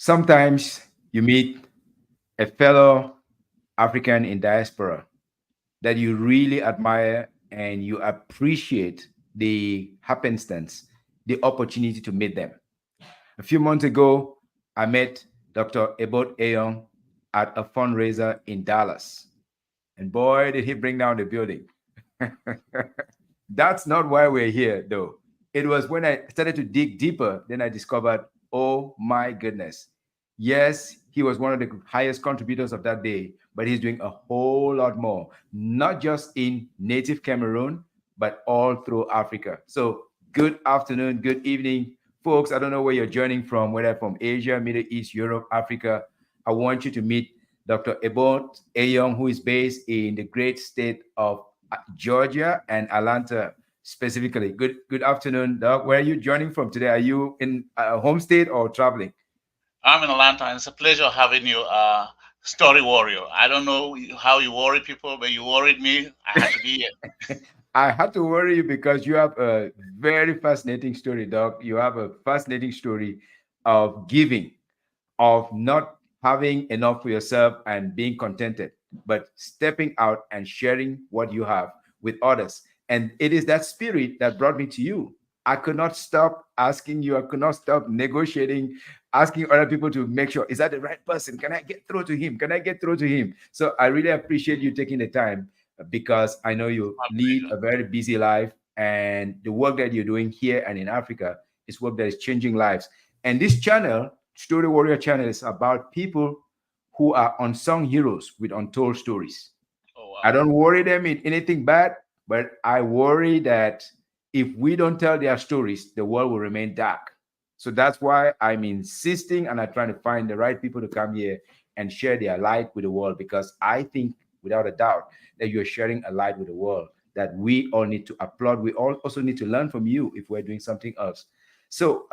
Sometimes you meet a fellow African in diaspora that you really admire and you appreciate the happenstance, the opportunity to meet them. A few months ago, I met Dr. Abod Ayo at a fundraiser in Dallas. And boy, did he bring down the building. That's not why we're here, though. It was when I started to dig deeper, then I discovered, oh my goodness. Yes, he was one of the highest contributors of that day, but he's doing a whole lot more, not just in native Cameroon, but all through Africa. So, good afternoon, good evening, folks. I don't know where you're joining from, whether from Asia, Middle East, Europe, Africa. I want you to meet Dr. Abod Ayo, who is based in the great state of Georgia and Atlanta specifically. Good afternoon, Doc. Where are you joining from today? Are you in home state or traveling? I'm in Atlanta, and it's a pleasure having you, story warrior. I don't know how you worry people, but you worried me. I had to be here. I had to worry you because you have a very fascinating story, Doc. You have a fascinating story of giving, of not having enough for yourself and being contented, but stepping out and sharing what you have with others. And it is that spirit that brought me to you. I could not stop asking you, I could not stop negotiating, asking other people to make sure, is that the right person? Can I get through to him? Can I get through to him? So I really appreciate you taking the time because I know you My lead pleasure. a very busy life, and the work that you're doing here and in Africa is work that is changing lives. And this channel, Story Warrior Channel, is about people who are unsung heroes with untold stories. Oh I wow. don't worry them in anything bad, but I worry that if we don't tell their stories, the world will remain dark. So that's why I'm insisting and I'm trying to find the right people to come here and share their light with the world, because I think without a doubt that you're sharing a light with the world that we all need to applaud. We all also need to learn from you if we're doing something else. So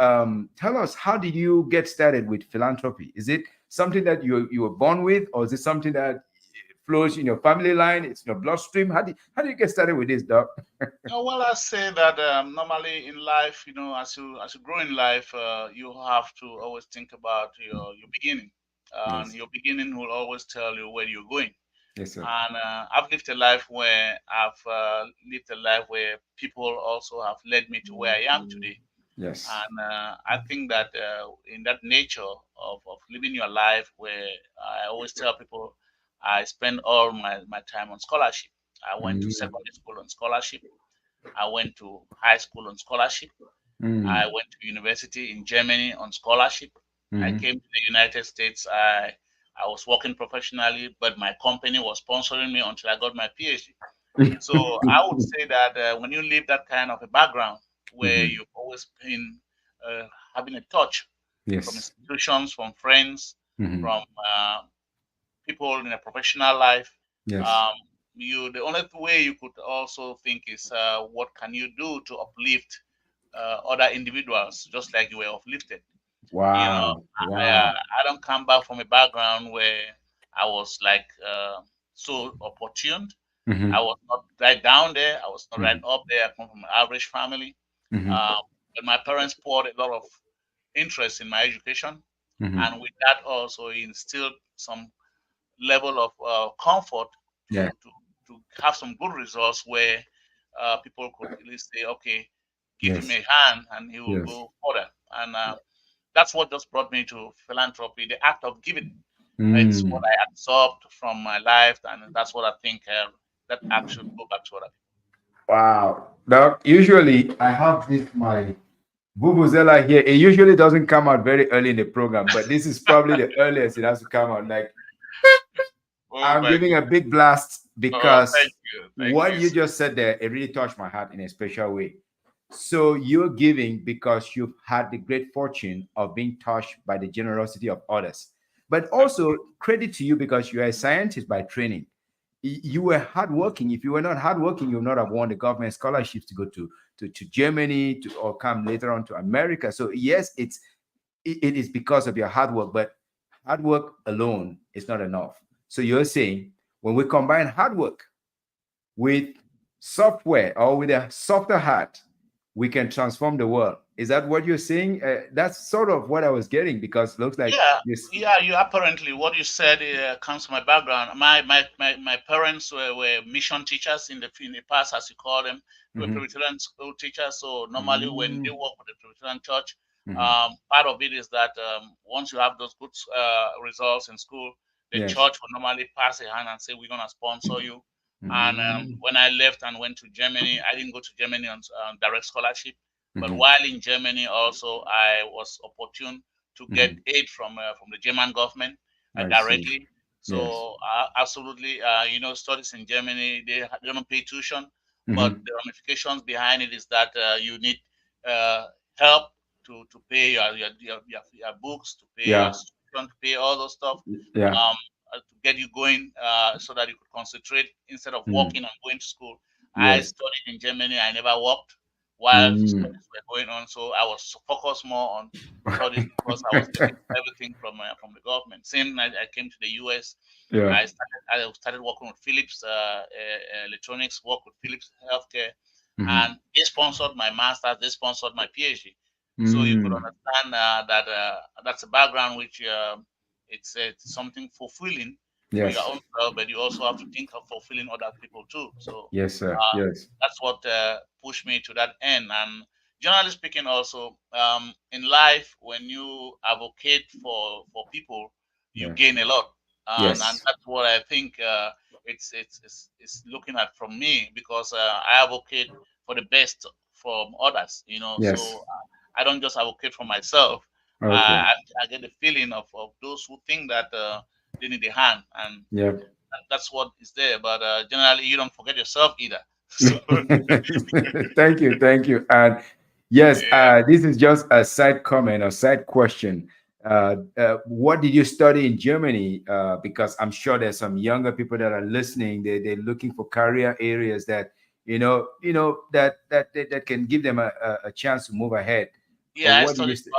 tell us, how did you get started with philanthropy? Is it something that you were born with, or is it something that flows in your family line? It's in your bloodstream. How do you get started with this, doc? Oh, well, I say that normally in life, as you grow in life, you have to always think about your beginning, and Yes. your beginning will always tell you where you're going. Yes, sir. And I've lived a life where people also have led me to where I am today. Yes. And I think that in that nature of living your life, where I always tell people, I spend all my time on scholarship. I went to Mm, secondary school on scholarship. I went to high school on scholarship. I mm, went to university in Germany on scholarship. I mhm. came to the United States. I was working professionally, but my company was sponsoring me until I got my PhD. So I would say that when you leave that kind of a background where Mhm. you've always been uh, having a touch from Yes. institutions, from friends, Mhm. from people in a professional life, Yes. um, the only way you could also think is what can you do to uplift other individuals, just like you were uplifted. You know, Wow. I, Wow. I don't come back from a background where I was like so opportune. I Mhm. was not right down there. I was not right Mhm. up there. I come from an average family. Mhm. Um, but my parents poured a lot of interest in my education. Mhm. And with that also instilled some level of comfort Yeah. to have some good results where people could at least say, okay, give him Yes. a hand and he will Yes. go further. And that's what just brought me to philanthropy, the act of giving. It's what Mm. I absorbed from my life, and that's what I think that act should go back to other Wow. Now, usually I have this my Vuvuzela here. It usually doesn't come out very early in the program, but this is probably the earliest it has to come out. Like, people. Oh I'm my giving a goodness. big blast Oh, because thank you. Thank what you. you just said there, it really touched my heart in a special way. So you're giving because you've had the great fortune of being touched by the generosity of others. But also Absolutely. credit to you because you're a scientist by training. You were hardworking. If you were not hardworking, you would not have won the government scholarships to go to Germany to or come later on to America. So yes, it is because of your hard work, but hard work alone is not enough. So you're saying when we combine hard work with software or with a softer heart, we can transform the world. Is that what you're saying? That's sort of what I was getting, because it looks like Yeah, this. yeah. You apparently what you said comes from my background. My parents were mission teachers in the past, as you call them. They were Hmm. Presbyterian school teachers. So normally when they Mm. work with the Presbyterian church, Hmm. part of it is that once you have those good results in school, the Yes. church will normally pass a hand and say, "We're gonna sponsor you." And Mm. when I left and went to Germany, I didn't go to Germany on direct scholarship, but Hmm. while in Germany also I was opportune to get Hmm. aid from the German government I see. directly. Yes. So absolutely, studies in Germany they don't pay tuition, but Hmm. the ramifications behind it is that you need uh, help to pay your books, to pay your Yeah. subscription, to pay all those stuff, Yeah. to get you going so that you could concentrate instead of Mm. working and going to school. I Yes. studied in Germany. I never worked while Mm. studies were going on, so I was focused more on studies because I was getting everything from the government. Same, I came to the US. Yeah. I started working with Philips Electronics, worked with Philips Healthcare, Hmm. and they sponsored my master's. They sponsored my PhD. So you could Mm. understand that that's a background which it's something fulfilling for your Yes. own self, but you also have to think of fulfilling other people too. So Yes, sir. uh, Yes. that's what pushed me to that end. And generally speaking, also in life, when you advocate for people, you Yeah. gain a lot, and Yes. that's what I think it's looking at from me because I advocate for the best from others. So Yes. I don't just advocate for myself. Okay. I get the feeling of those who think that they need a hand, and Yep. that's what is there. But generally, you don't forget yourself either. So Thank you. Thank you. And yes, yeah, this is just a side comment or side question. What did you study in Germany? Because I'm sure there's some younger people that are listening. They're looking for career areas that that can give them a chance to move ahead. yeah. What did you study?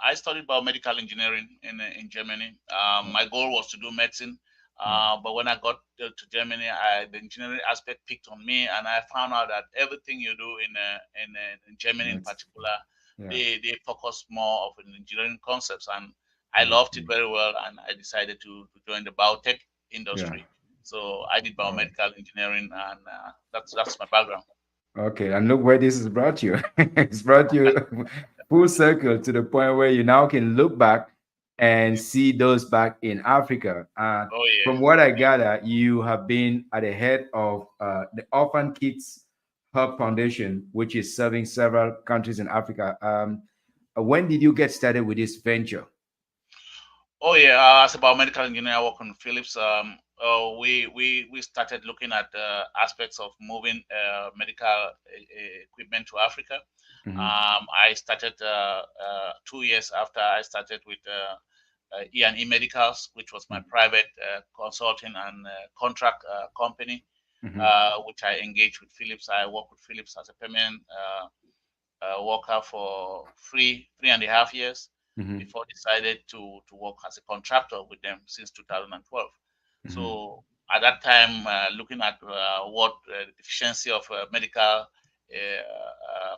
I studied biomedical engineering in Germany. My goal was to do medicine, Yeah. but when I got to Germany, the engineering aspect picked on me, and I found out that everything you do in Germany in That's, particular, yeah. they focus more of an engineering concepts, and I I loved it see. very well, and I decided to join the biotech Yeah. industry. So I did All right. biomedical engineering, and that's my background. Okay, and look where this has brought you. It's brought you full circle to the point where you now can look back and see those back in Africa. Oh From yeah. what I gather, you have been at the head of the Orphan Kids Hub Foundation, which is serving several countries in Africa. When did you get started with this venture? Oh yeah, as a biomedical engineer, I work on Philips. We started looking at aspects of moving medical equipment to Africa. Hmm. I started 2 years after I started with E&E Medicals, which was my private consulting and contract company, Hmm. which I engaged with Philips. I worked with Philips as a permanent worker for three and a half years Hmm. before decided to work as a contractor with them since 2012. Hmm. So at that time, looking at what the deficiency of medical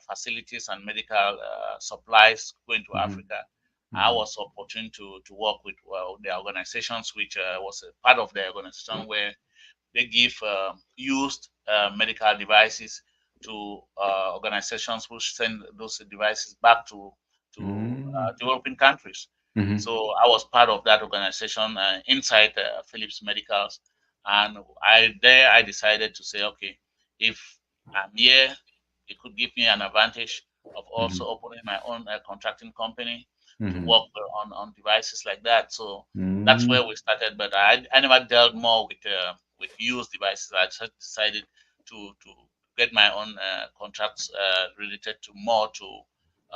facilities and medical supplies going to Hmm. Africa, I Hmm. was opportune to work with the organizations, which was a part of the organization where they give used medical devices to organizations who send those devices back to developing countries. Hmm. So I was part of that organization inside Philips Medicals, and I decided to say, okay, if I'm here, it could give me an advantage of also opening my own contracting company to Hmm. work on devices like that. So that's Hmm. where we started. But I never dealt more with used devices. I just decided to get my own contracts related to more to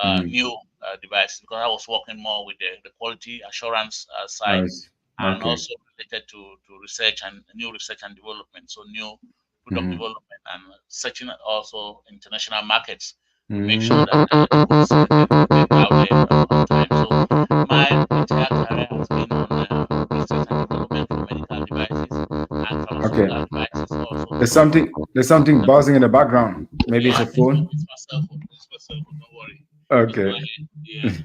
Hmm. new devices because I was working more with the quality assurance side Nice. and Okay. also related to research and new research and development. So new product Hmm. development and searching also international markets to make sure that goods get out there on time. So my entire career has been on research and development for medical devices and Okay. pharmaceutical devices also. There's So something buzzing in the background. Maybe it's yeah, a phone. it's my cell phone. It's my cell phone. Don't worry. Let's go Okay. ahead. Yeah, let's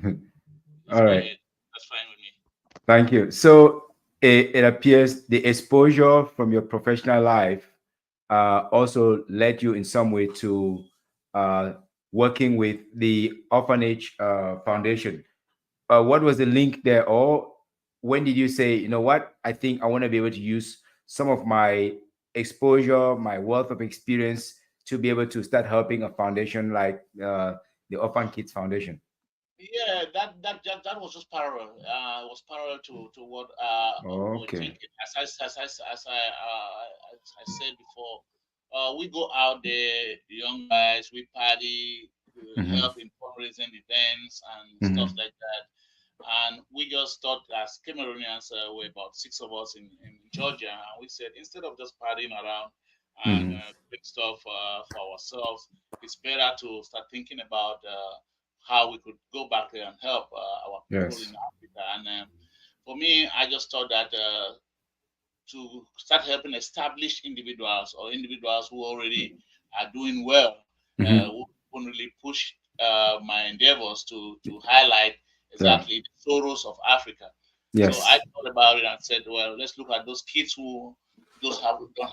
All go right. ahead. That's fine with me. Thank you. So it appears the exposure from your professional life also led you in some way to uh, working with the Orphanage Foundation. What was the link there, or when did you say, you know what, I think I want to be able to use some of my exposure, my wealth of experience to be able to start helping a foundation like the Orphan Kids Foundation? Yeah, that was just parallel. It was parallel to what we were Okay. thinking. As I said before, we go out there, the young guys, we party, Hmm. help in fundraising events and stuff Hmm. like that. And we just thought, as Cameroonians, were about six of us in Georgia, and we said instead of just partying around and Hmm. doing stuff for ourselves, it's better to start thinking about how we could go back there and help our people in Yes. Africa. And for me, I just thought that to start helping established individuals or individuals who already are doing well, Hmm. who won't really push my endeavors to highlight Yeah. exactly the sorrows of Africa. So I Yes. thought about it and said, well, let's look at those kids who don't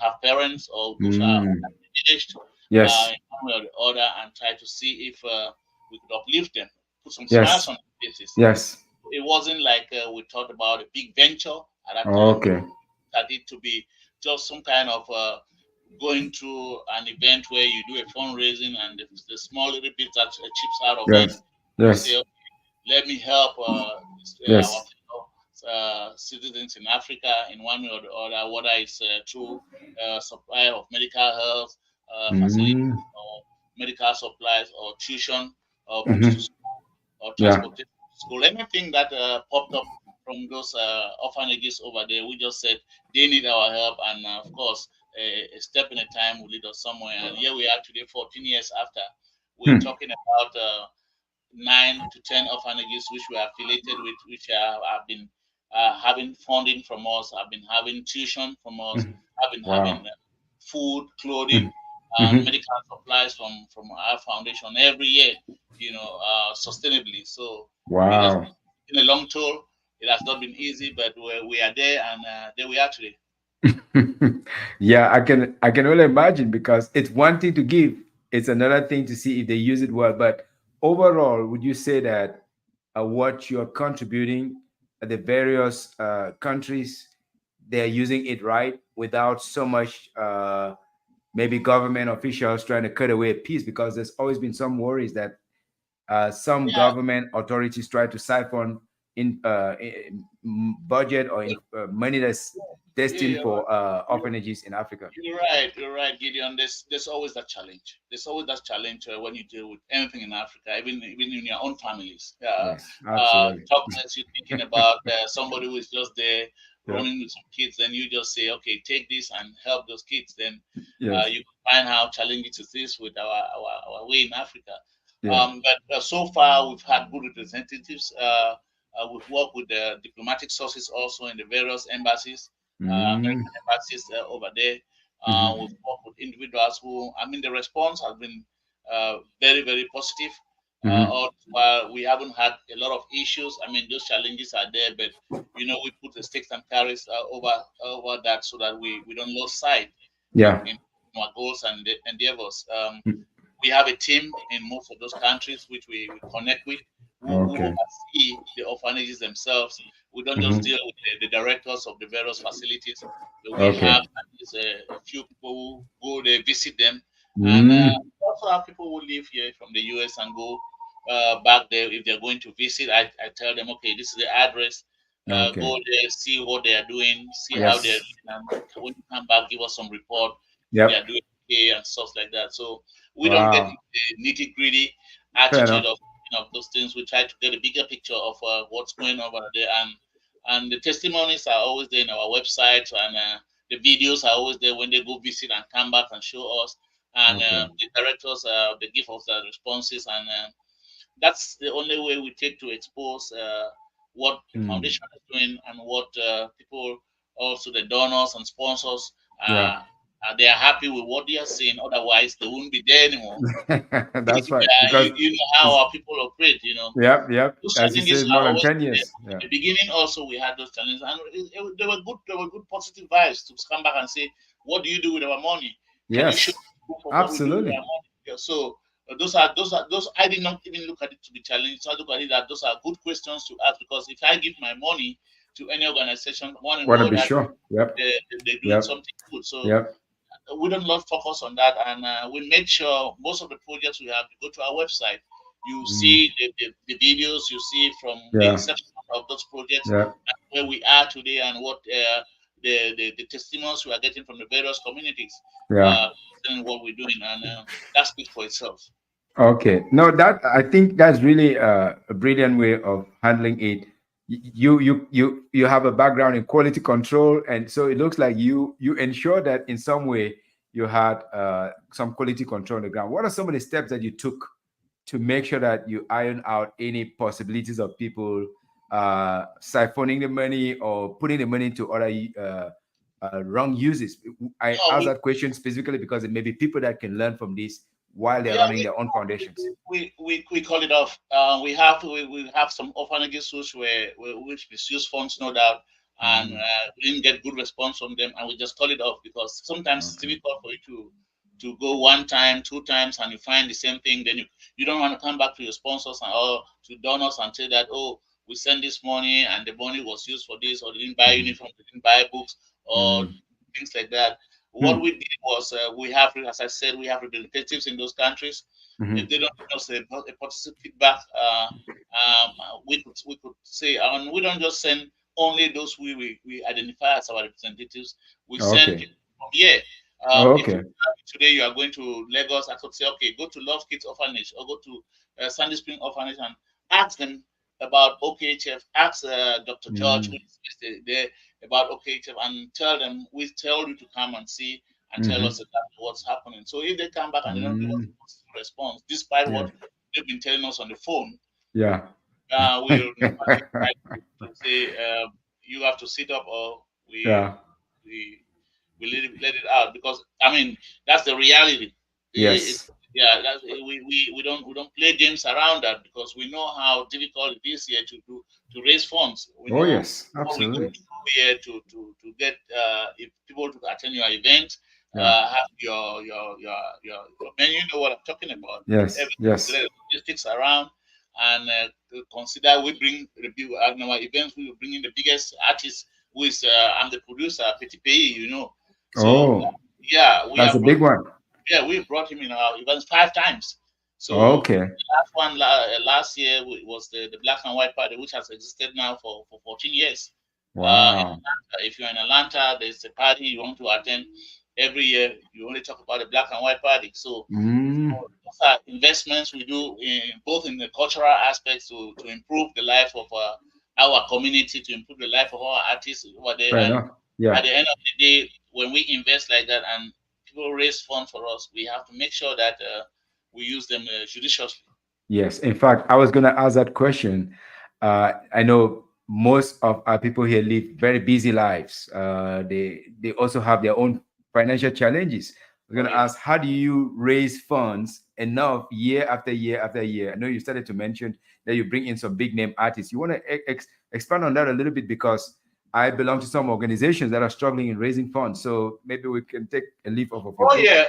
have parents or those are Mm. underprivileged Yes. in one way or the other, and try to see if we could uplift them, put some smiles Yes. on their faces. Yes. It wasn't like we thought about a big venture at that time. Okay. That it to be just some kind of going through an event where you do a fundraising and the small little bit that chips out of it, Yes. you say, Yes. okay, let me help our Yes. fellow citizens in Africa in one way or the other, whether it's through supply of medical health facilities Mm. or medical supplies or tuition or books to Hmm. school or Yeah. transportation to school. Anything that popped up from those orphanages over there, we just said they need our help, and of course, a step in a time will lead us somewhere. And here we are today, 14 years after. We're Hmm. talking about 9 to 10 orphanages which we are affiliated with, which have been having funding from us, have been having tuition from us, Mhm. have been having Wow. food, Mhm. clothing, and Mhm. medical supplies from our foundation every year, sustainably. So it has Wow. been a long tour. It has not been easy, but we are there, and there we are today. Yeah, I can only imagine because it's one thing to give, it's another thing to see if they use it well. But overall, would you say that what you're contributing at the various countries, they're using it right without so much maybe government officials trying to cut away a piece? Because there's always been some worries that some Yeah, government authorities try to siphon in budget or in money that's yeah, destined you're right. for orphanages in Africa. You're right. You're right, Gideon. There's always that challenge. There's always that challenge when you deal with anything in Africa, even in your own families. Yes, absolutely. Talkless, you're thinking about somebody who is just there Yeah. running with some kids, then you just say, okay, take this and help those kids. Then Yes. you can find how challenging it is with our way in Africa. Yeah. But so far, we've had good representatives. We've worked with the diplomatic sources also in the various embassies, Mm. American embassies over there. Hmm. We've worked with individuals who, I mean, the response has been very, very positive. Hmm. All while we haven't had a lot of issues. I mean, those challenges are there, but we put the stakes and carries over that so that we don't lose sight Yeah. in our goals and endeavors. We have a team in most of those countries which we connect with who Okay. oversee the orphanages themselves. We don't just Hmm. deal with the directors of the various facilities, but we Okay. have at least a few people who go there, visit them, and Mm. we also have people who live here from the US and go back there if they're going to visit. I tell them, okay, this is the address. Okay. Go there, see what they are doing, see how they're Yes. doing, and when you come back, give us some report if they Yep. are doing okay and stuff like that. So we don't get Wow. into the nitty gritty Fair attitude enough. of those things. We try to get a bigger picture of what's going on over there, and the testimonies are always there in our website, and the videos are always there when they go visit and come back and show us. And Okay. the directors, they give us the responses, and that's the only way we take to expose what the Mm. foundation is doing and what people, also the donors and sponsors, Yeah. they are happy with what they are seeing. Otherwise, they won't be there anymore. That's right. Yeah, Because you know how our people operate. You know, yep. those As you challenges said, more are than always 10 years. there. In Yeah. the beginning, also we had those challenges, and they were good. They were good positive vibes to come back and say, "What do you do with our money? Can you show Yes. proof of what we do with Absolutely. our money?" Yeah, so those. I did not even look at it to be challenged. I look at it that those are good questions to ask, because if I give my money to any organization, I want to Want to know be that sure. Yep. they're doing Yep. something good. So Yep. we don't lot focus on that, and we make sure most of the projects we have, you go to our website, you Mm. see the videos, you see from the Yeah. inception of those projects Yeah. and where we are today, and what the testimonies we are getting from the various communities, Yeah. and what we're doing, and that speaks for itself. Okay. No, that I think that's really a brilliant way of handling it. You have a background in quality control, and so it looks like you ensure that in some way you had some quality control on the ground. What are some of the steps that you took to make sure that you iron out any possibilities of people siphoning the money or putting the money into other wrong uses? I No, ask that question specifically because it may be people that can learn from this while they're yeah, running their own foundations. we call it off. We have some orphanages which misuse funds, no doubt, and Mm, we didn't get good response from them, and we just call it off, because sometimes it's okay. difficult for you to go one time, two times, and you find the same thing. Then you don't want to come back to your sponsors or to donors and say that, oh, we sent this money and the money was used for this, or they didn't buy Mhm. uniform, they didn't buy books, or Mm, things like that. What mm, we did was, we have, as I said, we have representatives in those countries. If mhm. they don't give us a positive feedback, we could say, and we don't just send only those we identify as our representatives. We send Okay. people from here. Oh, If okay. today you are going to Lagos, I could say, okay, go to Love Kids Orphanage or go to Sandy Spring Orphanage and ask them about OKHF. Ask Dr. George, who Mm, is there, about OKHF, and tell them, we tell you to come and see and tell mhm, us exactly what's happening. So if they come back and they don't give us mm. a positive response, despite what Yes. they've been telling us on the phone, Yeah. we'll normally try to say, you have to sit up, or Yeah. we let it out, because I mean that's the reality. It, Yes. yeah, we don't play games around that, because we know how difficult it is here to raise funds. We Oh, know yes. what we go Absolutely. through here to get if people to attend your event, Yeah. have your menu. You know what I'm talking about. Yes. Everything, Yes. the logistics around, and to consider we bring in our events. We will bring in the biggest artist, who is I'm the producer, Petit Pay, you know. So Oh, yeah, that's a big one. we brought him in our events 5 times. So Okay. last one last year was the Black and White Party, which has existed now for 14 years. In Wow. Atlanta, if you're in Atlanta, there's a party you want to attend every year. You only talk about the Black and White Party. So Mm, those are investments we do in both in the cultural aspects to improve the life of our community, to improve the life of our artists over there. fair And enough. Yeah. at the end of the day, when we invest like that and people raise funds for us, we have to make sure that we use them judiciously. Yes. In fact, I was going to ask that question. I know most of our people here live very busy lives. They also have their own financial challenges. I was Oh going to yeah. ask, how do you raise funds enough year after year after year? I know you started to mention that you bring in some big name artists. You want to expand on that a little bit, because I belong to some organizations that are struggling in raising funds. So maybe we can take a leaf off of your Oh book. yeah,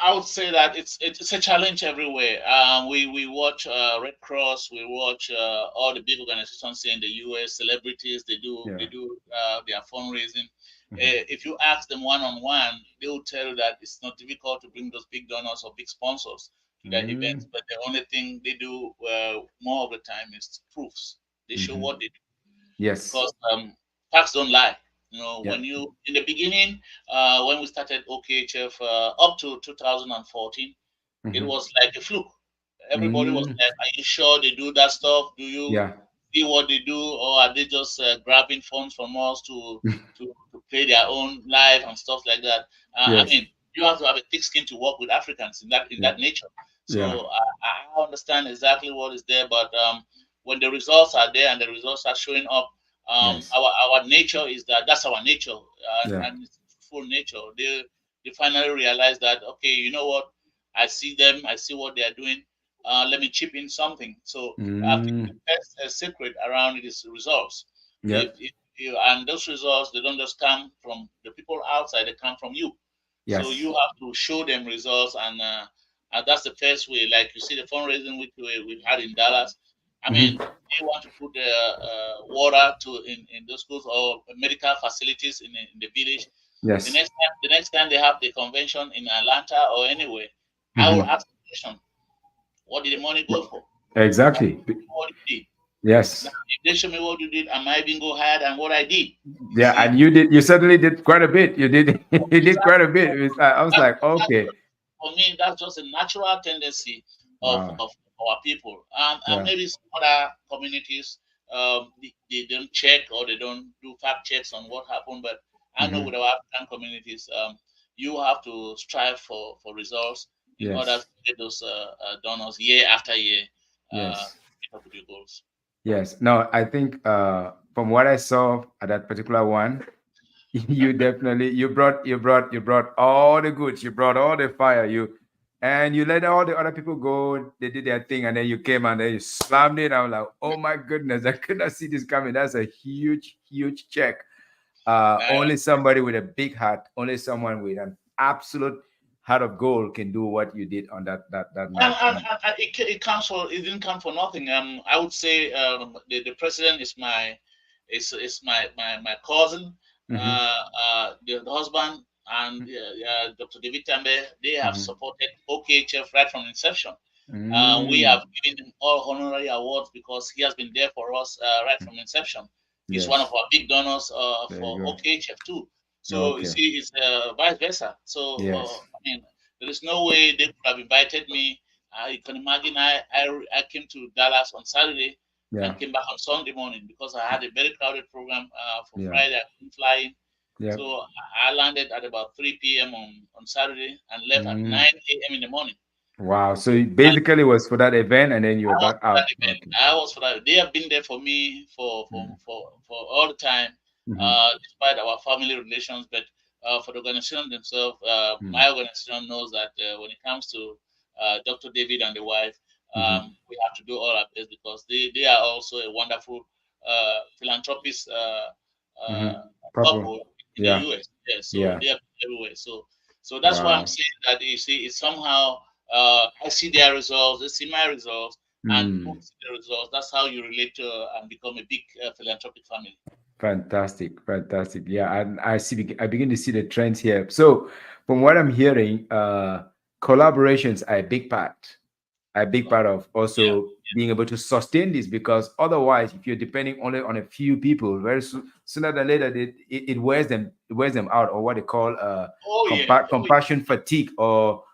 I would say that it's a challenge everywhere. We watch Red Cross, we watch all the big organizations here in the U.S. Celebrities, they Yeah. do their fundraising. Mhm. If you ask them one on one, they will tell you that it's not difficult to bring those big donors or big sponsors to their events. Mm, But the only thing they do more of the time is proofs. They show mhm. what they do, Yes. because facts don't lie. You know, Yeah. when you in the beginning, when we started OKHF up to 2014, it Mhm. was like a fluke. Everybody was Mm, like, "Are you sure they do that stuff? Do you yeah. see what they do, or are they just grabbing funds from us to pay their own life and stuff like that?" I Yes. mean, you have to have a thick skin to work with Africans in Yeah. that nature. Yeah. So I understand exactly what is there, but when the results are there and the results are showing up, Yes. our nature is that's our nature, Yeah. and it's full nature. they finally realize that, okay, you know what? I see them. I see what they are doing. Let me chip in something. So I think the best secret around it is results. Yep. And those results, they don't just come from the people outside; they come from you. So Yes. you have to show them results, and that's the first way. Like you see the fundraising which we've had in Dallas. I mean, they want to put water in those schools or medical facilities in the village. Yes. The next time they have the convention in Atlanta or anywhere, I will Mm-hmm. ask the question: what did the money go for? Exactly. What you did. Now, Yes. if they show me what you did, I might even go higher than what I did. You Yeah, see, and you did. You certainly did quite a bit. You did. You did quite a exactly. bit. I was That, like, okay, for me, that's just a natural tendency wow. of our people. And Yeah. maybe some other communities, they don't check or they don't do fact checks on what happened. But I know Mm-hmm. with our African communities, you have to strive for results in order Yes. to get those donors year after year, Yes. get up with your goals. Yes. No, I think from what I saw at that particular one, you brought all the goods, you brought all the fire, and you let all the other people go, they did their thing, and then you came and then you slammed it. I was like, oh my goodness, I could not see this coming. That's a huge, huge check. Uh, Only somebody with a big heart, only someone with an absolute heart of gold can do what you did on that and, night. and, And and it comes for it didn't come for nothing. I would say the president is my cousin, mhm, the husband, and Dr. David Tambe. They have mhm, supported OKHF right from inception. We have mm, given him all honorary awards because he has been there for us right from inception. He's one of yes, our big donors there you for go. OKHF too. So you Okay. see, it's vice versa. So Yes. I mean, there is no way they could have invited me. You can imagine I came to Dallas on Saturday Yeah. and came back on Sunday morning because I had a very crowded program for Yeah. Friday. I couldn't fly in. Yeah. So I landed at about 3 p.m. on Saturday and left at Mm. 9 a.m. in the morning. Wow. So it basically was for that event, and then you were I was back for that out. event. Okay. I was for that. They have been there for me Mm. for all the time, Mhm. despite our family relations. But for the organization themselves, Mm. my organization knows that when it comes to Dr. David and the wife, Mhm. we have to do all our best because they are also a wonderful philanthropist uh, Mhm. Purple. couple in the Yeah. U.S. Yeah, so Yeah. they are everywhere. So that's why I'm Wow. saying that you see, it's somehow I see their results, they see my results, and both Mm. see the results. That's how you relate to and become a big philanthropic family. Fantastic, fantastic. Yeah, and I begin to see the trends here. So, from what I'm hearing, collaborations are a big part of Yeah. also being able to sustain this, because otherwise, if you're depending only on a few people, very sooner than later, it wears them out, or what they call Oh yeah. Oh yeah. compassion fatigue, or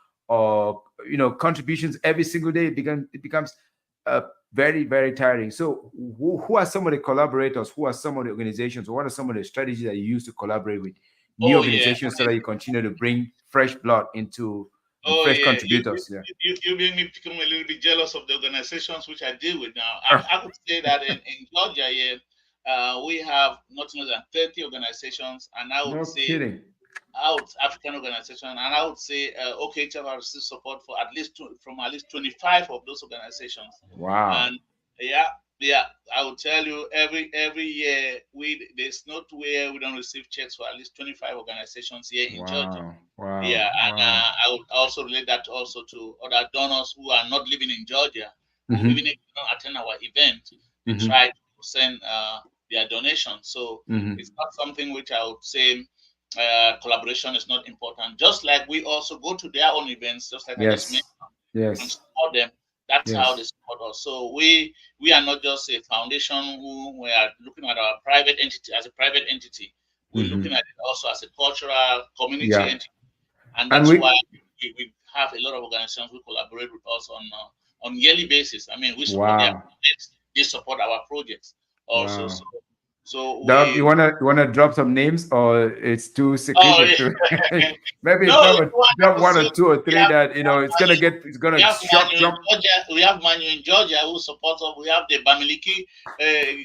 contributions every single day. It becomes uh, very, very tiring. So who are some of the collaborators, who are some of the organizations, or what are some of the strategies that you use to collaborate with new Oh yeah. organizations so that you continue to bring fresh blood into, and Oh fresh yeah. contributors? Yeah. You made me become a little bit jealous of the organizations which I deal with now. I would say that in Georgia, yeah, we have not less than 30 organizations, and I would No say kidding. out African organization, and I would say OKHF has received support for from at least 25 of those organizations. Wow. And yeah, yeah, I will tell you every year there's not where we don't receive checks for at least 25 organizations here in Georgia. Wow. Wow. Yeah, and Wow. I would also relate that also to other donors who are not living in Georgia, who even Mm-hmm. if they don't attend our event, they Mm-hmm. try to send their donations. So Mm-hmm. it's not something which I would say collaboration is not important. Just like we also go to their own events, just like I just mentioned, Yes. and Yes. support them. That's how they Yes. support us. So we are not just a foundation who we are looking at our private entity as a private entity. We're looking Mm-hmm. at it also as a cultural community Yeah. entity, and And that's why we we have a lot of organizations who collaborate with us on yearly basis. I mean, we support their wow. projects, they support our projects also. So Wow. so Doug, we you wanna drop some names, or it's too oh secretive to yeah. maybe No, if you want, I drop could one say or two or three that it's We gonna have shock Manu in jump. Georgia. We have Manu in Georgia who supports us. We have the Bamiliki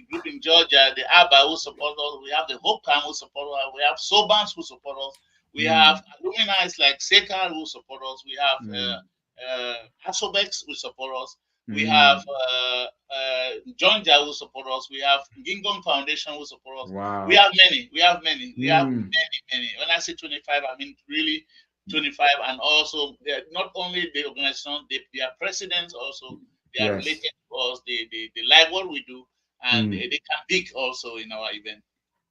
group in Georgia, the Abba who support us. We have the Hope Camp who support us. We have Sobans who support us. We have alumni like Sekar who support us. We have Mm. Asobex who support us. We have Mm. Jonja who support us. We have Gingong Foundation who support us. We Wow. have many. We have many. We have Mm. many, many. When I say 25, I mean really 25. And also, they're not only the organization, their presidents also, they are Yes. related to us. They like what we do, and Mm. they can pick also in our event.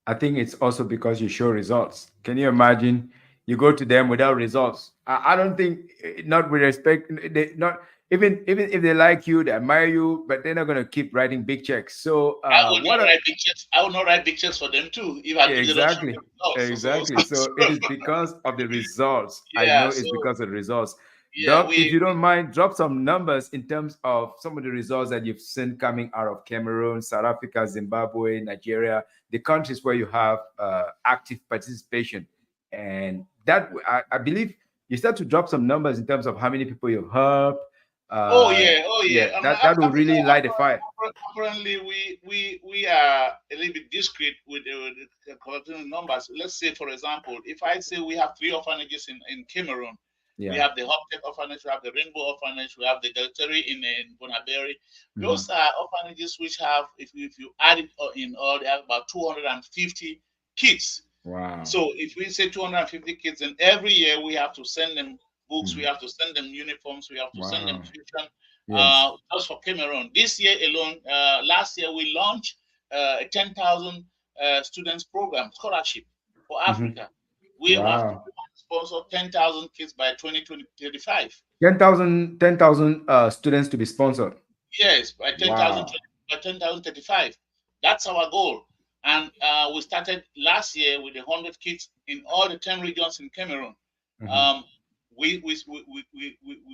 I think it's also because you show results. Can you imagine you go to them without results? I don't think, not with respect, they not even if they like you, they admire you, but they're not gonna keep writing big checks. So I would what not a, write pictures. I would not write pictures for them too if they don't show exactly, the results. exactly. So it is because of the results. I Yeah. know So it's because of the results. yeah, Doc, if you don't mind, drop some numbers in terms of some of the results that you've seen coming out of Cameroon, South Africa, Zimbabwe, Nigeria, the countries where you have active participation. And that, I believe, you start to drop some numbers in terms of how many people you've helped. oh yeah, oh Yeah, yeah. that will really light the fire. Apparently, we are a little bit discreet with the collecting numbers. Let's say, for example, if I say we have 3 orphanages in Cameroon, we Yeah. have the Hoptech Orphanage, we have the Rainbow Orphanage, we have the Delteri in Bonaberi. Mhm. Those are orphanages which have, if you add it in all, they have about 250 kids. Wow. So if we say 250 kids, and every year we have to send them books, we Mhm. have to send them uniforms, we have to send them Wow. tuition. Yes. Just for Cameroon, this year alone, last year we launched a 10,000 students program scholarship for Mhm. Africa. We have to Wow. sponsor 10,000 kids by 2035. 10,000 students to be sponsored. Yes, by 10,000 Wow. by 10,035. That's our goal. And we started last year with 100 kids in all the 10 regions in Cameroon. Mhm. Um, we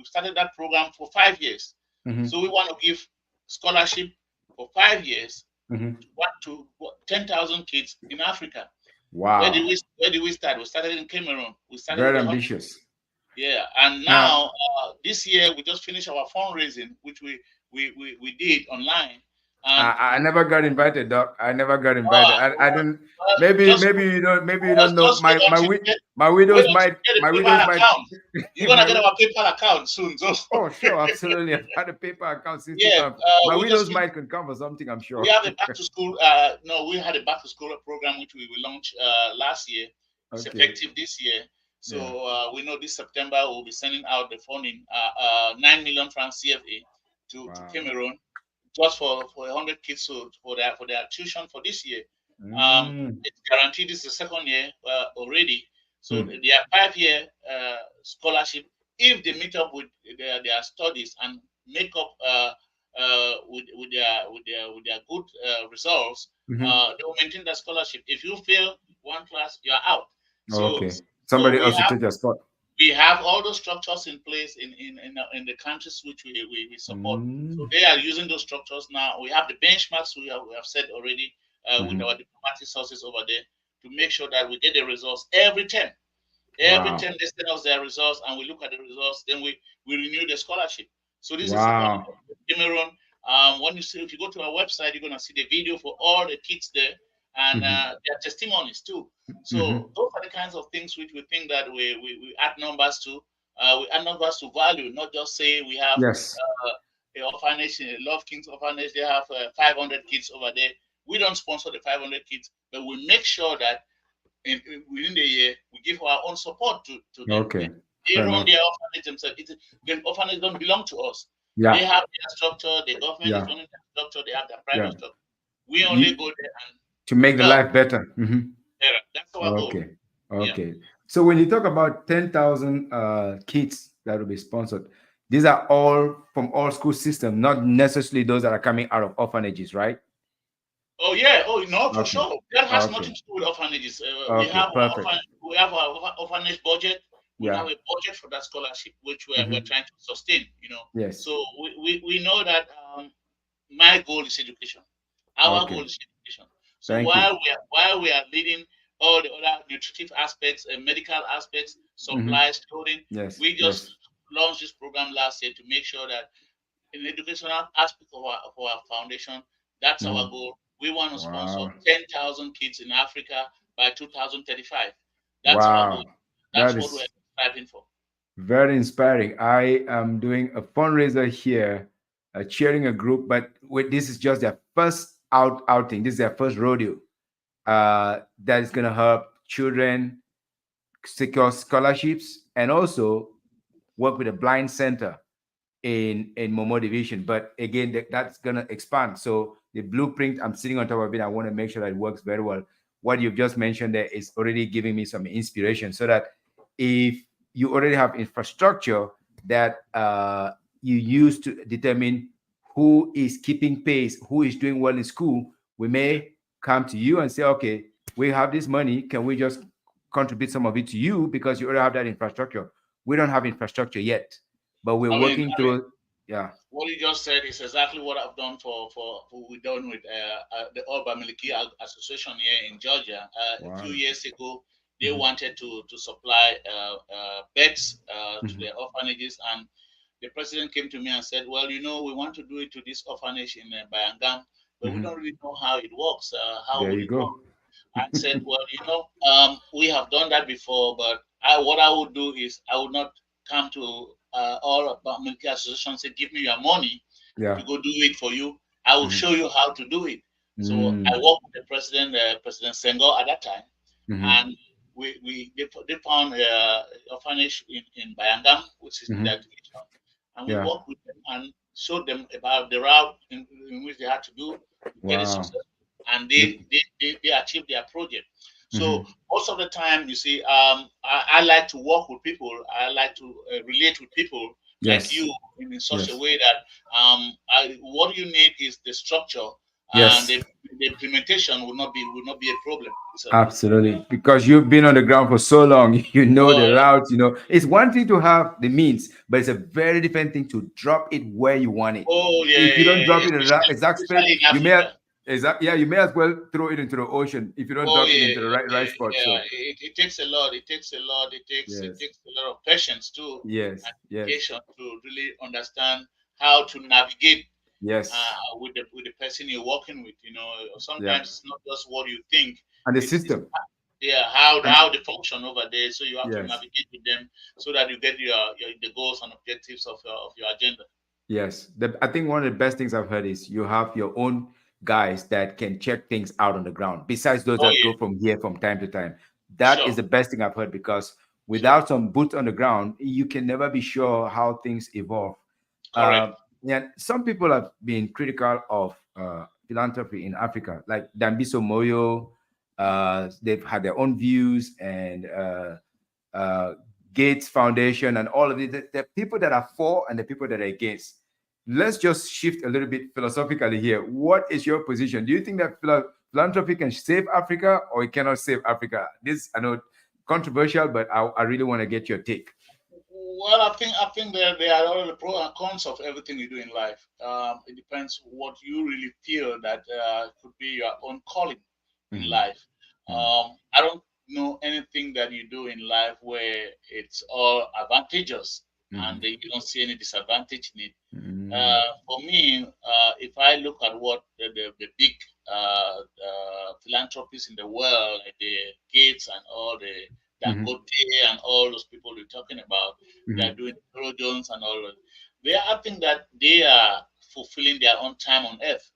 started that program for 5 years. Mhm. So we want to give scholarship for 5 years Mhm. to 10,000 kids in Africa. Wow. Where did we start? We started in Cameroon. We started with Very 100. ambitious. Yeah, and Now, now this year we just finished our fundraising, which we did online, and I never got invited, Doc. I never got invited. I well, don't. Maybe just maybe you don't know. just My wait widows until might you get my a widows PayPal might account. You're gonna my get our PayPal account soon. So oh sure, absolutely. I've had a paper account since yeah, 2000. My we just widows might can come for something, I'm we sure. have a back to school. No, we had a back to school program which we will launch last year. It's Okay. effective this year. Yeah. So we know this September we'll be sending out the funding, 9 million francs CFA to Wow. Cameroon, just for 100 kids, so for their tuition for this year. Mm. It's guaranteed. This is the second year already. So Hmm. they are 5 year scholarship. If they meet up with their studies and make up with their good results, Mhm. they will maintain the scholarship. If you fail one class, you are out. So Okay. so Somebody else to take your spot. we have all those structures in place in the countries which we support. So Mm. they are using those structures now. We have the benchmarks we have said already with Mhm. our diplomatic sources over there to make sure that we get the results every term. Every Wow. term they send us their results and we look at the results, then we renew the scholarship. So this is one Wow. Cameroon. When you see, if you go to our website, you're gonna see the video for all the kids there and Mhm. their testimonies too. Mhm. So those are the kinds of things which we think that we add numbers to. We add numbers to value, not just say we have Yes. a orphanage, a Love Kings orphanage. They have 500 kids over there. We don't sponsor the 500 kids, but we make sure that within the year, we give our own support to them. Okay. They Fair run enough. their orphanage themselves. The orphanage don't belong to us. They Yeah. have their structure. The government is Yeah. running their structure. They have their Yeah. private structure. We only You, go there and to make the help. life better. Mhm. That's our goal. Okay. Yeah. Okay. So when you talk about 10,000 kids that will be sponsored, these are all from all school systems, not necessarily those that are coming out of orphanages, right? Oh yeah. Oh no, for Okay. sure. That has Okay. nothing to do with orphanages. Okay. Perfect. We have our orphanage budget. We have Yeah. a budget for that scholarship, which we're Mhm. trying to sustain. Yes. So we know that my goal is education. Our goal Okay. is education. So Thank you. while we are leading all the other nutritive aspects, medical aspects, Mhm. supplies, clothing, Yes. we just Yes. launched this program last year to make sure that in the educational aspect of our foundation, that's our Mhm. goal. We want to sponsor Wow. 10,000 kids in Africa by 2035. That's our goal. Wow. That's That what we're is striving for. very inspiring. I am doing a fundraiser here, chairing a group, but this is just their first outing. This is their first rodeo. That is going to help children secure scholarships and also work with a blind center in Momo division. But again, that's gonna expand. So the blueprint, I'm sitting on top of it. I want to make sure that it works very well. What you've just mentioned there is already giving me some inspiration, so that if you already have infrastructure that you use to determine who is keeping pace, who is doing well in school, we may come to you and say, okay, we have this money. Can we just contribute some of it to you because you already have that infrastructure? We don't have infrastructure yet, but we're I mean, working through. Yeah. what you just said is exactly what I've done for who we done with the Orba Miliki Association here in Georgia. A Wow. few years ago, they Mhm. wanted to supply beds to Mhm. the orphanages, and the president came to me and said, "Well, we want to do it to this orphanage in Bayangam, but we Mhm. don't really know how it works. How There would you it work?" go. I said, "Well, we have done that before, but what I would do is I would not come to all about military associations say, give me your money Yeah. to go do it for you. I will Mhm. show you how to do it." So I Mm. worked with the president, President Senghor at that time, Mhm. and they found orphanage in Bayangam, which is in Mhm. their division, and we Yeah. worked with them and showed them about the route in which they had to do to get it Wow. successful, and Look. they achieved their project. So Mhm. most of the time, you see, I like to work with people. I like to relate with people like Yes. you in such a Yes. way that what you need is the structure, and Yes. the implementation will not be a problem itself. Absolutely. Because you've been on the ground for so long, you know Oh the yeah. routes, it's one thing to have the means, but it's a very different thing to drop it where you want it. Oh yeah, If you don't yeah, drop yeah. it in the exact space, Especially in you may Africa. you may as well throw it into the ocean if you don't Oh drop it yeah, into the right yeah, spot. yeah. So It takes a lot. It takes a lot. It yes, takes a lot of patience too, yes, and yes, dedication to really understand how to navigate yes, with the person you're working with. yeah. Sometimes it's not just what you think. And the It's system. yeah, how And how they function over there. So you have to yes, navigate with them so that you get your the goals and objectives of your agenda. yes. I think one of the best things I've heard is you have your own guys that can check things out on the ground, besides those Oh that go yeah, from here from time to time. That is sure, the best thing I've heard because sure, without some boots on the ground, you can never be sure how things evolve. correct. Yeah, some people have been critical of philanthropy in Africa, like Dambiso Moyo. They've had their own views, and uh, Gates Foundation and all of it. The people that are for and the people that are against. Let's just shift a little bit philosophically here. What is your position? Do you think that philanthropy can save Africa or it cannot save Africa? This, I know, controversial, but I really want to get your take. Well, I think there are all the pros and cons of everything you do in life. It depends what you really feel that could be your own calling in Mhm. life. I don't know anything that you do in life where it's all advantageous and Mhm. you don't see any disadvantage in it. Mhm. For me, if I look at what the big philanthropists in the world, like the Gates and all the Mhm. Dangote and all those people we're talking about, they are Mhm. doing Jones and all of they are acting that they are fulfilling their own time on earth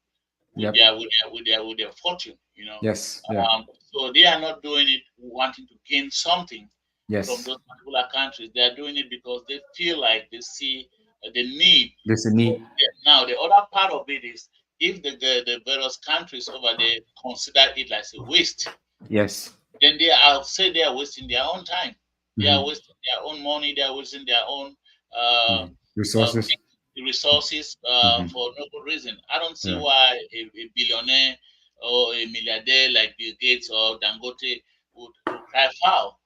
with Yep. their fortune, Yes. Yeah. so they are not doing it wanting to gain something from Yes. those particular countries. They are doing it because they feel like they see the need There's a for need. them. Now, the other part of it is if the various countries over there consider it as a waste, Yes. then I'll say they are wasting their own time. They are Mhm. wasting their own money. They are wasting their own uh, Mhm. Resources. resources Mhm. for no good reason. I don't see Yeah. why a billionaire or a milliardaire like Bill Gates or Dangote would cry foul.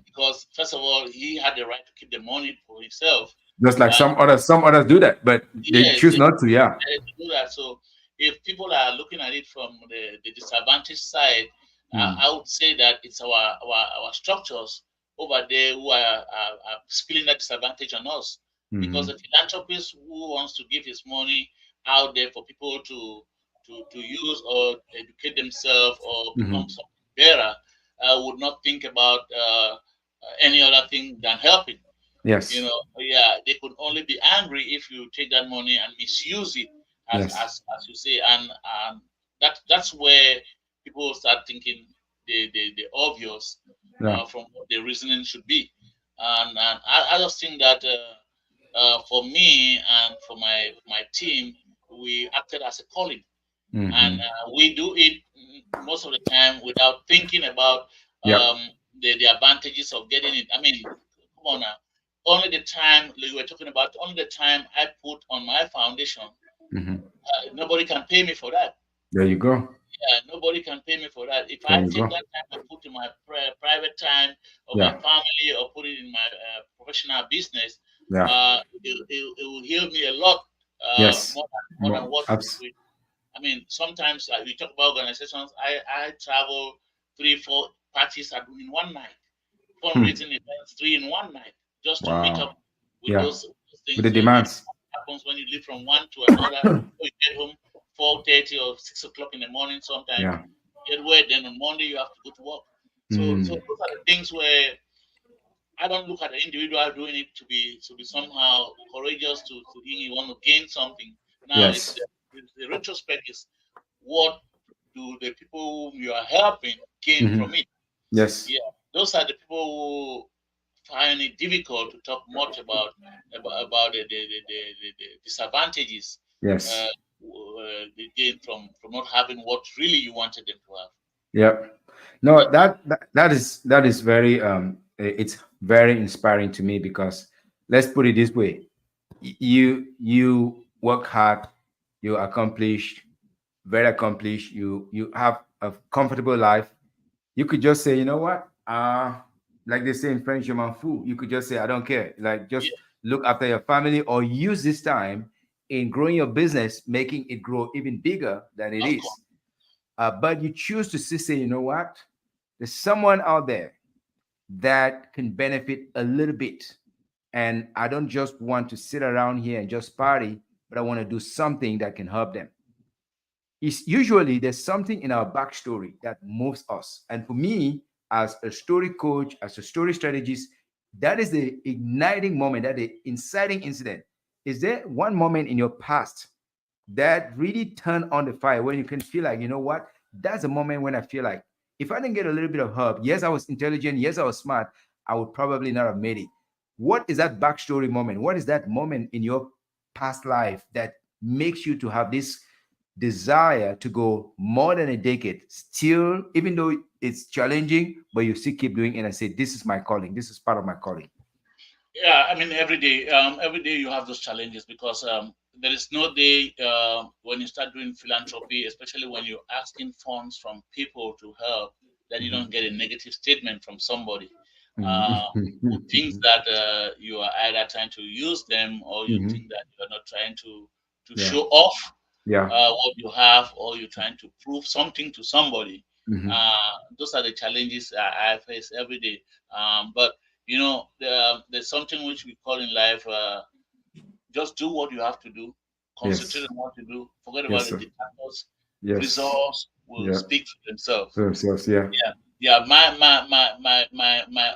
Because first of all, he had the right to keep the money for himself. Just like Uh, some others do that, but they yes, choose not to. Yeah. to do that. So if people are looking at it from the disadvantaged side, Mm. I would say that it's our structures over there who are spilling that disadvantage on us. Because Mhm. a philanthropist who wants to give his money out there for people to use or educate themselves or become Mhm. something better would not think about any other thing than helping. You Yes. know, yeah, they could only be angry if you take that money and misuse it, Yes. as you say, and that's where people start thinking the obvious Yeah. from what the reasoning should be, and I just think that for me and for my team, we acted as a colleague, and Mm-hmm. we do it most of the time without thinking about Yep. um, the advantages of getting it. I mean, come on now. Only the time like you were talking about, only the time I put on my foundation, Mm-hmm. nobody can pay me for that. There you go. Yeah, nobody can pay me for that. If There I you take go. that time and put in my private time or my Yeah. family or put it in my professional business, Yeah. it will heal me a lot Yes. more than what Abs- we. I mean, sometimes we talk about organizations. I travel 3, 4 parties in one night, hmm. fundraising events 3 in 1 night, just to meet up Wow. with Yeah. those With the things. You know demands. what happens when you leave from one to another. You get home 4:30 or 6 o'clock in the morning. Sometimes Yeah. get where then on Monday you have to go to work. So Mm. those are the things where I don't look at the individual doing it to be somehow courageous to you want to gain something. Now Yes. it's the retrospect is what do the people whom you are helping gain Hmm. from it? Yes. Yeah, those are the people who find it difficult to talk much about the disadvantages Yes. uh, they gain from not having what really you wanted them to have. Yeah. No, that is very it's very inspiring to me because let's put it this way. You work hard, you accomplish, very accomplished, you have a comfortable life. You could just say, you know what? Like they say in French, je m'en fous. You could just say, I don't care. Like just Yeah, look after your family or use this time in growing your business, making it grow even bigger than it of course. is. But you choose to say, you know what? There's someone out there that can benefit a little bit. And I don't just want to sit around here and just party, but I want to do something that can help them. It's usually there's something in our backstory that moves us. And for me, as a story coach, as a story strategist, that is the igniting moment, that the inciting incident. Is there one moment in your past that really turned on the fire when you can feel like, you know what? That's a moment when I feel like if I didn't get a little bit of help, yes, I was intelligent, yes, I was smart, I would probably not have made it. What is that backstory moment? What is that moment in your past life that makes you to have this desire to go more than a decade, still, even though it's challenging, but you still keep doing it and say, this is my calling, this is part of my calling? Yeah, I mean every day you have those challenges because there is no day when you start doing philanthropy, especially when you're asking funds from people to help, that you don't Mhm. get a negative statement from somebody uh, who thinks Mhm. that you are either trying to use them or you Mhm. think that you are not trying to Yeah. show off Yeah. what you have, or you're trying to prove something to somebody. Mhm. Those are the challenges I face every day. But there's something which we call in life just do what you have to do, concentrate Yes. on what you do, forget about Yes, the sir. details. Yes. Results will Yeah. speak for themselves. So, so, yeah. Yeah, yeah. My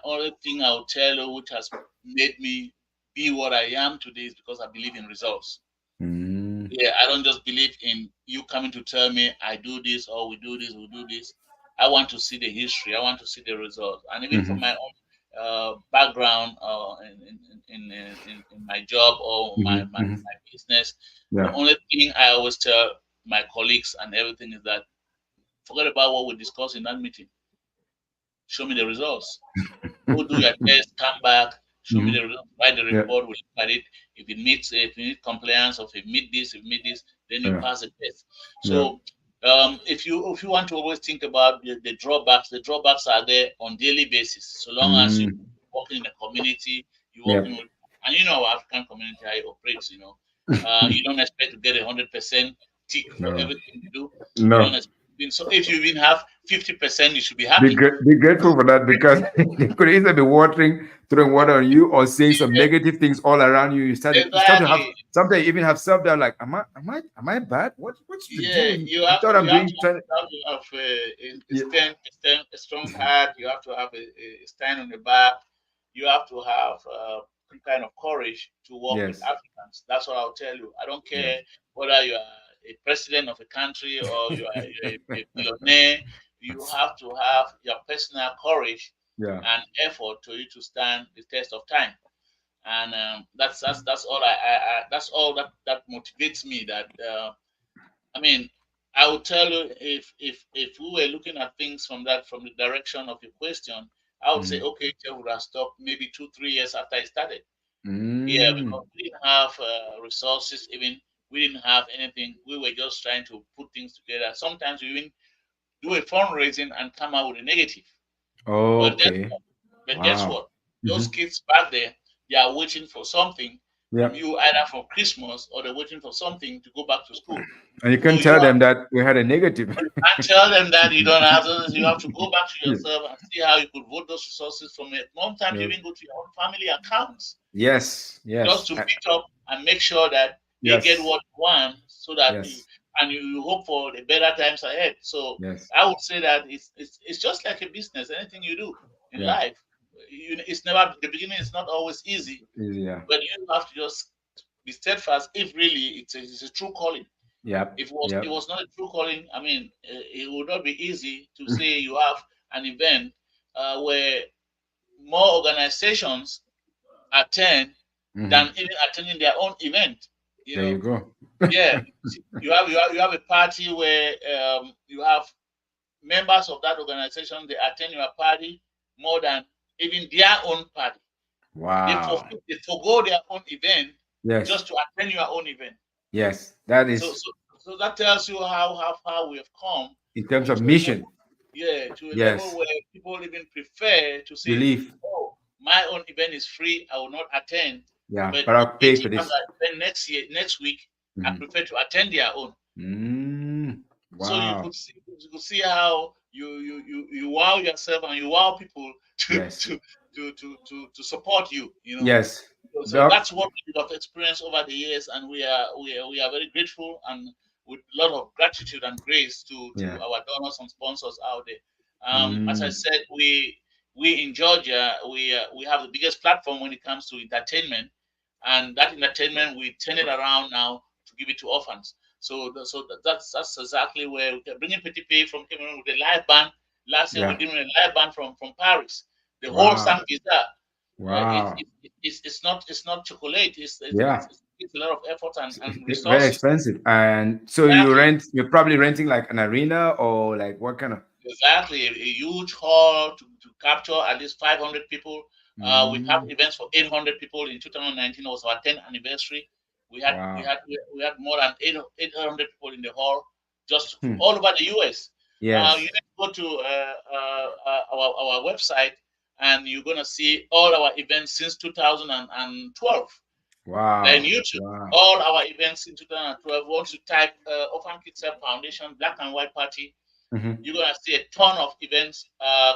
only thing I will tell you, which has made me be what I am today, is because I believe in results. Mm. Yeah, I don't just believe in you coming to tell me I do this or we do this, we do this. I want to see the history. I want to see the results. And even from Mhm. my own background in my job or Mhm. Mhm. my business, the Yeah. only thing I always tell my colleagues and everything is that forget about what we discussed in that meeting. Show me the results. Go do your test, come back, show me Mhm. the result, write the Yeah. report, we'll look at it. If you need compliance, or if you meet this, then you Yeah. pass the test. Yeah. So if you want to always think about the drawbacks are there on daily basis. So long as you Mm. working in a community, you're Yeah. working with, and you know our African community how it operates. You don't expect to get 100% tick for No. everything you do. You don't No. expect. So if you even have 50%, you should be Be, happy. be grateful for that because they could either be watering, throwing water on you, or saying some negative things all around you. You start to have Exactly. sometimes you even have self doubt, like, am I bad? What's the deal Yeah, with me? I thought I'm you have doing to trying. have a Yeah. strong heart. You have to have a stand on the back. you have to have some kind of courage to work with Yes. Africans. That's what I'll tell you. I don't Yes. care whether you are a president of a country or you're a billionaire. You have to have your personal courage Yeah. and effort to you to stand the test of time. And that's all that's all that motivates me. That I mean, I would tell you, if we were looking at things from the direction of your question, I would say Mm. okay, it would have stopped maybe 2 3 years after I started. Yeah, Mm. because we didn't have resources, even we didn't have anything. We were just trying to put things together. Sometimes we even do a fundraising and come out with a negative. But guess Okay. what? But guess Wow. what? Hmm. Those kids back there, they are waiting for something from Yep. you, either for Christmas or they're waiting for something to go back to school. And you can So you tell have them that we had a negative. you can't tell them that you don't have those. You have to go back to Yes. yourself and see how you could vote those resources from it. Sometimes you Yes. even go to your own family accounts Yes. just Yes. to meet up and make sure that they get Yes. what you want, so that Yes. you hope for the better times ahead. So Yes. I would say that it's just like a business. Anything you do in Yeah. life, it's never the beginning. Is not always easy, Easy. Yeah. but you have to just be steadfast. If really it's a true calling. Yep. If it Yep. was not a true calling, I mean, it would not be easy to say you have an event where more organizations attend Hmm. than even attending their own event. You There know, you go. yeah, you have a party where you have members of that organization, they attend your party more than even their own party. Wow. They forgo their own event Yes. just to attend your own event. Yes. That So is so so that tells you how far we have come in terms of to a mission. level, yeah, to a level Yes. where people even prefer to say, Belief. "Oh, my own event is free. I will not attend." Yeah. But But I'll pay if for has this. an event next week, I Hmm. prefer to attend their own. Mm. So Wow. you could see how you wow yourself and you wow people to Yes. to support you. You know, Yes. so Doc. that's what we have experienced over the years, and we are very grateful and with a lot of gratitude and grace to Yeah. our donors and sponsors out there. As I Mm. said, we in Georgia we have the biggest platform when it comes to entertainment, and that entertainment we turn it around now to give it to orphans. That's exactly where we can bring in Petit Pay from Cameroon with a live band. Last year we Yeah. did a live band from Paris. The whole Wow. sang visa. Wow. It's not chocolate. Yeah. It's a lot of effort and Very resources. expensive. And so Exactly, you're probably renting like an arena or like what kind of? exactly. A huge hall to capture at least 500 people. We've had Mm. events for 800 people. In 2019 was our 10th anniversary. Wow. We had more than 800 people in the hall, just from Hmm. all over the U.S. You Yes. need to go to our website, and you're gonna see all our events since 2012. Then Wow. YouTube, Wow. all our events in 2012. Once you type Orphan Kids Help Foundation Black and White Party, Hmm. you're gonna see a ton of events,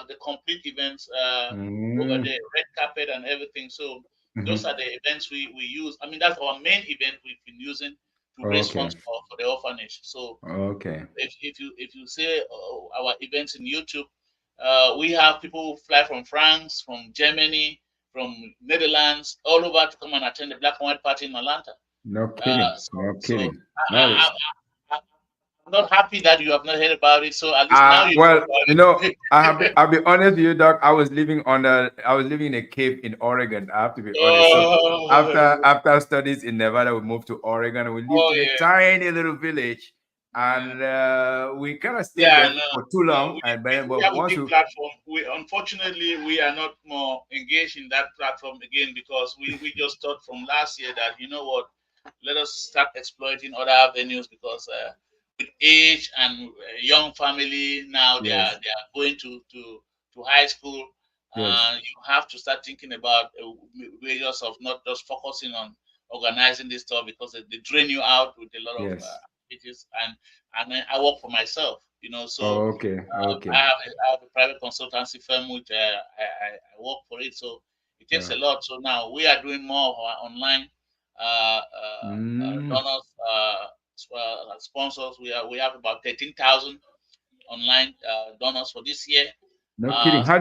the complete events, over Mm. the red carpet and everything. So those Hmm. are the events we use. I mean, that's our main event we've been using to raise Okay. funds for the orphanage. So Okay. if you say our events in YouTube, we have people who fly from France, from Germany, from Netherlands, all over to come and attend the Black and White Party in Atlanta. No Uh, kidding. so No so kidding. That I, is. I, I'm not happy that you have not heard about it. So at least now you know Well, you know, about I'll it. be honest with you, Doc. I was living in a cave in Oregon. I have to be honest. So Oh, after studies in Nevada, we moved to Oregon and we lived oh in a yeah, tiny little village. yeah, And we kind of stayed yeah. there No, for too no. long. And then, We but have a once big you, platform. We unfortunately we are not more engaged in that platform again because we just thought from last year that you know what, let us start exploiting other avenues because with age and young family now yes, they are going to high school. yes, You have to start thinking about ways of not just focusing on organizing this stuff because they drain you out with a lot of yes. activities and then I work for myself, you know. So Okay, okay. I have a private consultancy firm which I work for it. So it takes Yeah. a lot. So now we are doing more of our online Mm, donors, sponsors. We have about 13,000 online donors for this year. No kidding. How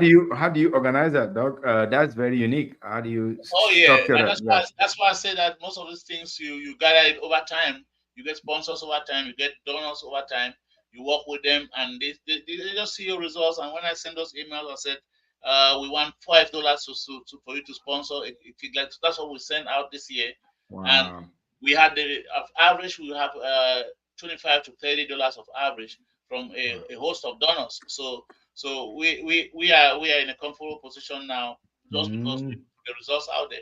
do you organize that, Doc? That's very unique. How do you Oh yeah, structure and that? Yeah. that's why I say that most of these things you gather it over time. You get sponsors over time. You get donors over time. You work with them, and they just see your results. And when I send those emails, I said, we want $5 for you to sponsor. If you like, that's what we sent out this year, and Wow. we had the of average. We have $25 to $30 of average from Wow. a host of donors. So we are in a comfortable position now just because we Mm. put the results out there.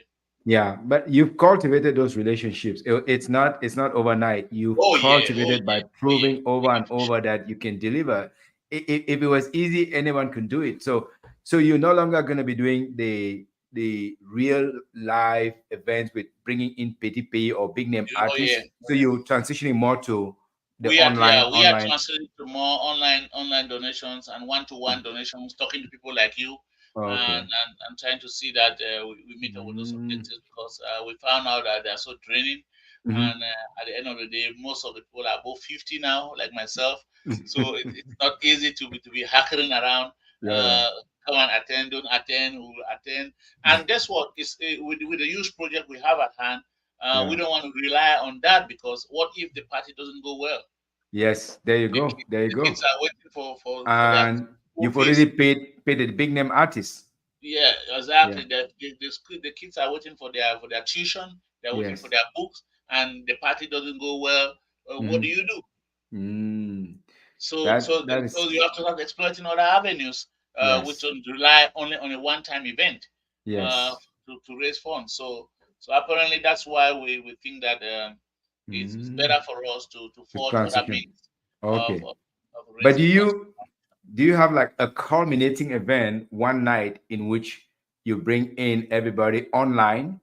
Yeah, but you've cultivated those relationships. It's not overnight. You've Oh yeah, oh cultivated by yeah, oh yeah, proving oh over yeah, and for over sure. that you can deliver. If it was easy, anyone could do it. So you're no longer going to be doing the real live events with bringing in petit pay or big name Oh yeah, artists. So you're transitioning more to the we are online yeah we are online. transitioning to more online donations and one-to-one donations, talking to people like you, and Okay. and trying to see that we meet up with those Mm. objectives because we found out that they are so draining, and Mhm. at the end of the day, most of the people are above 50 now, like myself. So it's not easy to be hackering around. Yeah, Uh, Come and attend, don't attend, who will attend, and guess what? Is with the youth project we have at hand. We yeah. don't want to rely on that because what if the party doesn't go well? Yes, there you go. There you The kids go. are waiting for their And school you've already fees. paid the big name artists. Yeah, Yeah. exactly. The kids are waiting for their tuition. They're waiting for Yes. their books, and the party doesn't go well. What do Hmm. you do? Mm. So That so that so is you have to start exploiting other avenues, which yes. don't rely only on a one-time event uh, Yes. to raise funds. So apparently that's why we think that it's Mm. better for us to To forge other transition. means of, Okay. of, of But do raising funds. you do you have like a culminating event one night in which you bring in everybody online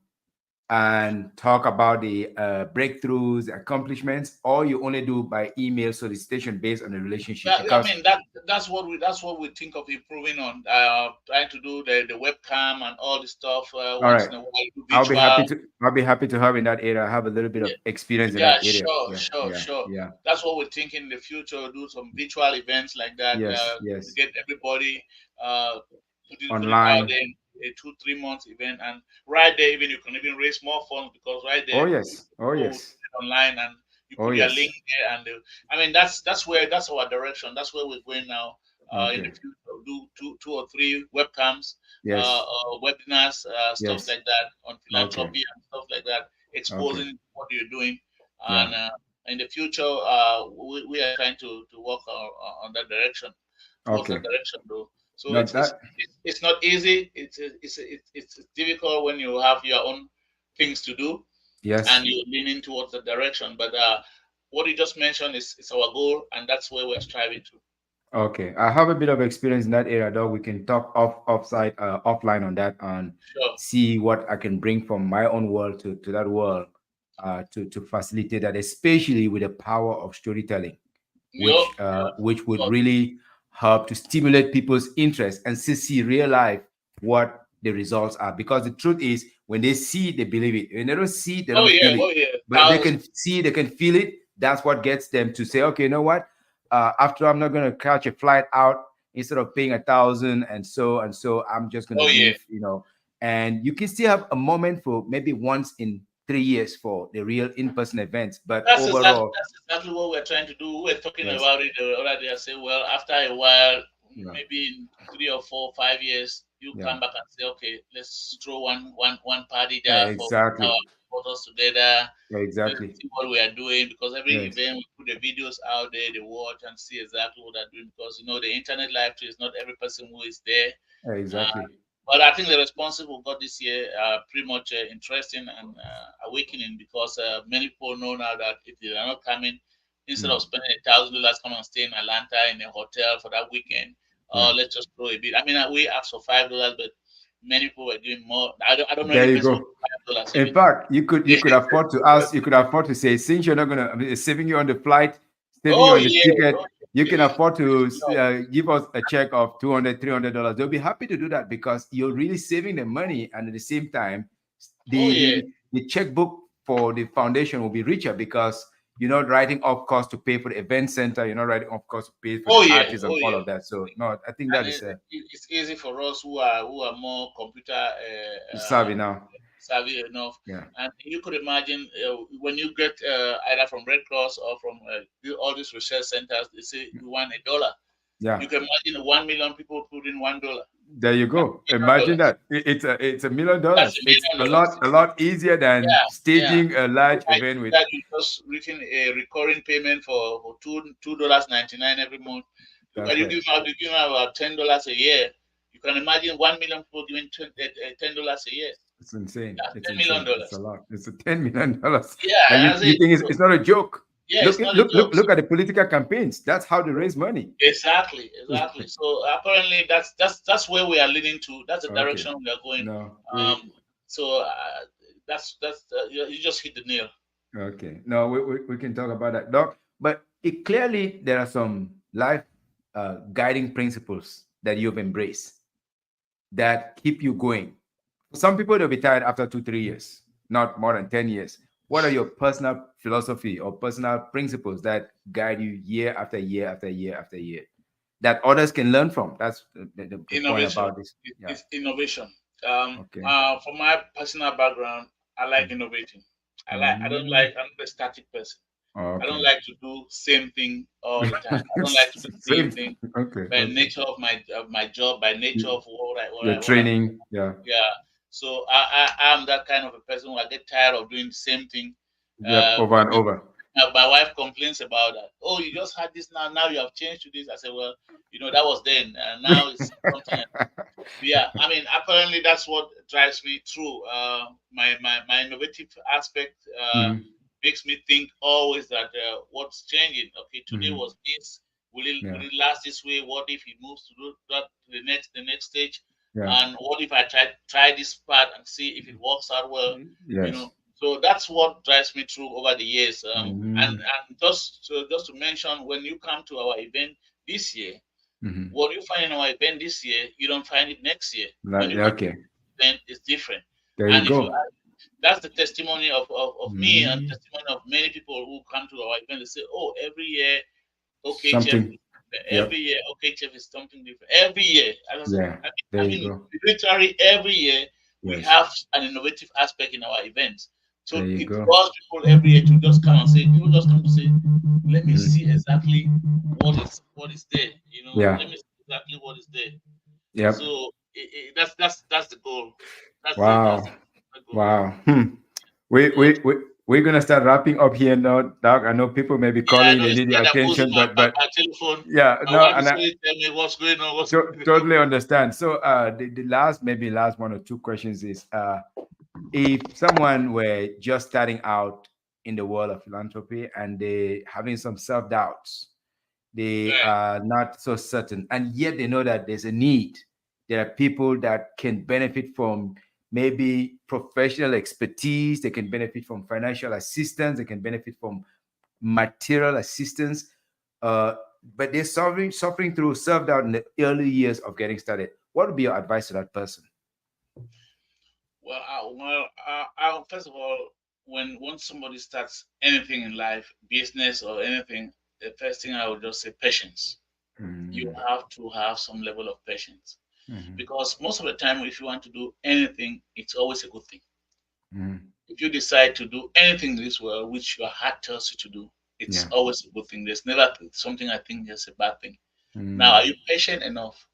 and talk about the breakthroughs, accomplishments, or you only do by email solicitation based on the relationship? I Because mean that's what we think of improving on. Trying to do the webcam and all this stuff all once right, in a while, do I'll be happy virtual. to I'll be happy to have in that area. I have a little bit Yeah, of experience in yeah, that area. sure, Yeah, sure, yeah, sure. yeah. That's what we're thinking in the future. Do some virtual events like that Yes, to yes. get everybody uh, put it out Online. there in a 2 3 months event, and right there even you can even raise more funds because right Oh there yes. Oh go yes. online and you Oh put their link yes. there, and I mean that's our direction. That's where we're going now. In the Okay. future, do two or three webcams, Yes. webinars, stuff Yes. like that on Okay. philanthropy and stuff like that, Okay. exposing what you're doing. Yeah. And in the future, we are trying to work on that direction, towards Okay. that direction, though. So Not that. it's not easy. It's difficult when you have your own things to do and Yes. you're leaning towards the direction. But what you just mentioned is our goal, and that's where we're striving to. Okay. I have a bit of experience in that area, though. We can talk offline on that and Sure. see what I can bring from my own world to that world, to facilitate that, especially with the power of storytelling, Yup. which would Yup. really help to stimulate people's interest and see real life what the results are. Because the truth is, when they see, they believe it. When they don't see, they Oh don't yeah. feel it. Oh yeah. But they Thousands. can see, they can feel it. That's what gets them to say, okay, you know what? After I'm not going to catch a flight out instead of paying 1,000 and so I'm just going to Oh yeah. leave, and you can still have a moment for maybe once in 3 years for the real in-person events. But overall, That's exactly what we're trying to do. We were talking yes, about it the other day. I say, well, after a while, yeah, maybe in 3 or 4 5 years, you yeah, come back and say, okay, let's throw one party yeah, there for exactly. our photos together. Yeah, Let's exactly. see what we are doing because every Yes. event we put the videos out there, they watch and see exactly what they're doing because the internet live too is not every person who is there. Yeah, Uh, exactly. but I think the responses we got this year are pretty much interesting and awakening because many people know now that if they are not coming, instead of Mm. spending $1,000, come and stay in Atlanta in a hotel for that weekend, Yeah. let's just throw a bit. I mean, we asked for $5, but many people were doing more. I don't know There any you person go. with $5 In even. fact, you could afford to ask, you could afford to say, since you're not gonna, I mean, saving you on the flight, saving you Oh on the yeah, ticket, oh, you yeah. can afford to Sure. give us a check of 200, $300. They'll be happy to do that because you're really saving the money, and at the same time, Oh the yeah. the, the checkbook for the foundation will be richer because you're not writing off costs to pay for the event center. You're not writing off costs to pay for Oh the yeah, artists and oh all yeah. of that. So no, I think And that is it's easy for us who are more computer savvy now. savvy enough. Yeah, And you could imagine when you get either from Red Cross or from all these research centers, they say you want $1. yeah. You can imagine 1 million people put in $1. There you That's go. Imagine $1 million. that. It's $1 million. That's It's $1 million. a lot easier than Yeah, yeah. staging a large I event do with. that. You just written a recurring payment for $2.99 every month. That's You right. give them about $10 a year. You can imagine 1 million people giving $10 a year. It's insane. That's It's $10 million. insane. It's a lot. It's a $10 million. And Yeah, that's you it. think So, it's not a joke. yeah, Look it's not a joke. look at the political campaigns. That's how they raise money. Exactly. So apparently that's where we are leading to. That's the Okay. direction we are going. No. So that's you just hit the nail. Okay. No, we can talk about that, Doc. But it clearly there are some life guiding principles that you've embraced that keep you going. Some people they'll be tired after 2-3 years, not more than 10 years. What are your personal philosophy or personal principles that guide you year after year after year after year that others can learn from? That's the point Innovation. about this. Yeah. It's innovation. Okay. From my personal background, I like innovating. I'm not a static person. Okay. I don't like to do same thing all the time. I don't like to do the same thing. Okay. By nature of my job, by nature of your training. Yeah. So I'm that kind of a person who I get tired of doing the same thing. Over and over. My wife complains about that. Oh, you just had this now. Now you have changed to this. I said, well, that was then, and now it's something. Yeah, I mean, apparently that's what drives me through. My innovative aspect makes me think always that what's changing. Okay, today was this. Will it last this way? What if he moves to do that to the next stage? Yeah. And what if I try this part and see if it works out well? Yes. So that's what drives me through over the years. And just to mention, when you come to our event this year, what you find in our event this year, you don't find it next year. Okay. Event is different. There you go. That's the testimony of me and testimony of many people who come to our event. They say, "Oh, every year, okay, something. Every year, okay, Chef is something different. Every year, literally every year, we have an innovative aspect in our events. So it draws people every year to just come and say, people just come to say, let me see exactly what is there. Let me see exactly what is there. Yeah. So that's the goal. Wow. Wow. We're gonna start wrapping up here now, Doc. I know people may be calling, they need your attention, but my telephone. Yeah, tell me what's going on. Totally understand. So the last 1 or 2 questions is if someone were just starting out in the world of philanthropy and they having some self-doubts, they are not so certain, and yet they know that there's a need. There are people that can benefit from maybe professional expertise, they can benefit from financial assistance, they can benefit from material assistance, but they're suffering through self-doubt in the early years of getting started. What would be your advice to that person? Well, first of all, once somebody starts anything in life, business or anything, the first thing I would just say, patience. You have to have some level of patience. Because most of the time, if you want to do anything, it's always a good thing. If you decide to do anything in this world, which your heart tells you to do, it's always a good thing. There's never something I think is a bad thing. Now, are you patient enough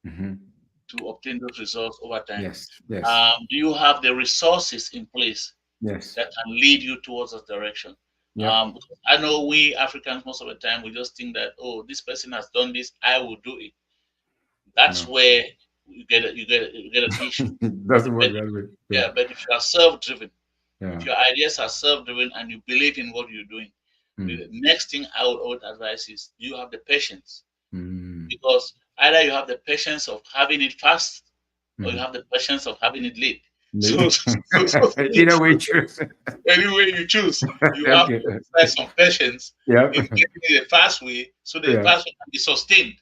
to obtain those results over time? Yes. Do you have the resources in place that can lead you towards that direction? I know we Africans, most of the time, we just think that, oh, this person has done this, I will do it. That's where you get an issue. Doesn't work that way. But if you are self-driven, if your ideas are self-driven and you believe in what you're doing, the next thing I would advise is you have the patience. Because either you have the patience of having it fast or you have the patience of having it late. So either way you choose. Anyway you choose, you have to exercise some patience in getting it the fast way so that the fast way can be sustained.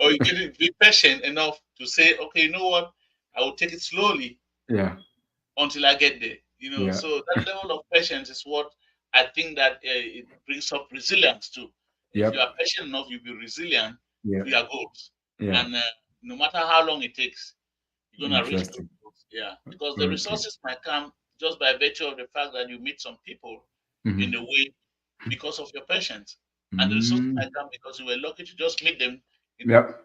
Or you can be patient enough to say, okay, you know what, I will take it slowly until I get there. So that level of patience is what I think that it brings up resilience too. If you Yep. are patient enough, you'll be resilient Yeah. to your goals. Yeah. And no matter how long it takes, you're gonna reach those Interesting. goals. Yeah, because the Okay. resources might come just by virtue of the fact that you meet some people in Mm-hmm. the way because of your patience, and the resources Mm. might come because you were lucky to just meet them. In, Yep.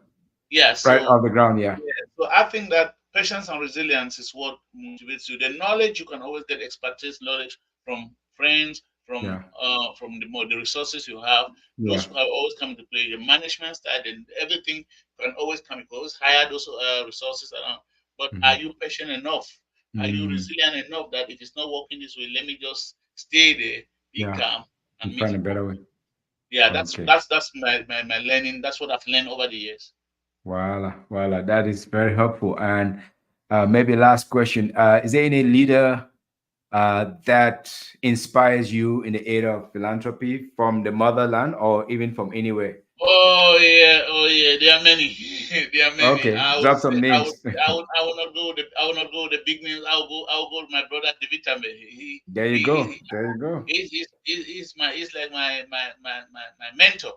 yeah, Right so off the ground. Yeah. yeah, so I think that patience and resilience is what motivates you. The knowledge you can always get expertise, knowledge from friends, Yeah. from the resources you have. Yeah. Those will always come into play. The management side and everything can always come. You can always hire those resources around. But are Mm-hmm. you patient enough? Are you Mm. resilient enough that if it's not working this way, let me just stay there, be Yeah. calm, and And make find a it work? better way. Yeah, that's Okay. that's that's my learning. That's what I've learned over the years. Voila. Voila. That is very helpful. And maybe last question. Is there any leader that inspires you in the area of philanthropy from the motherland or even from anywhere? Oh yeah. There are many. There are many. Okay. I would Drop say some I would names. I would I would not go the I would not go the big names. I'll go with my brother David Tambe. There you go. There you go. He's he's like my mentor.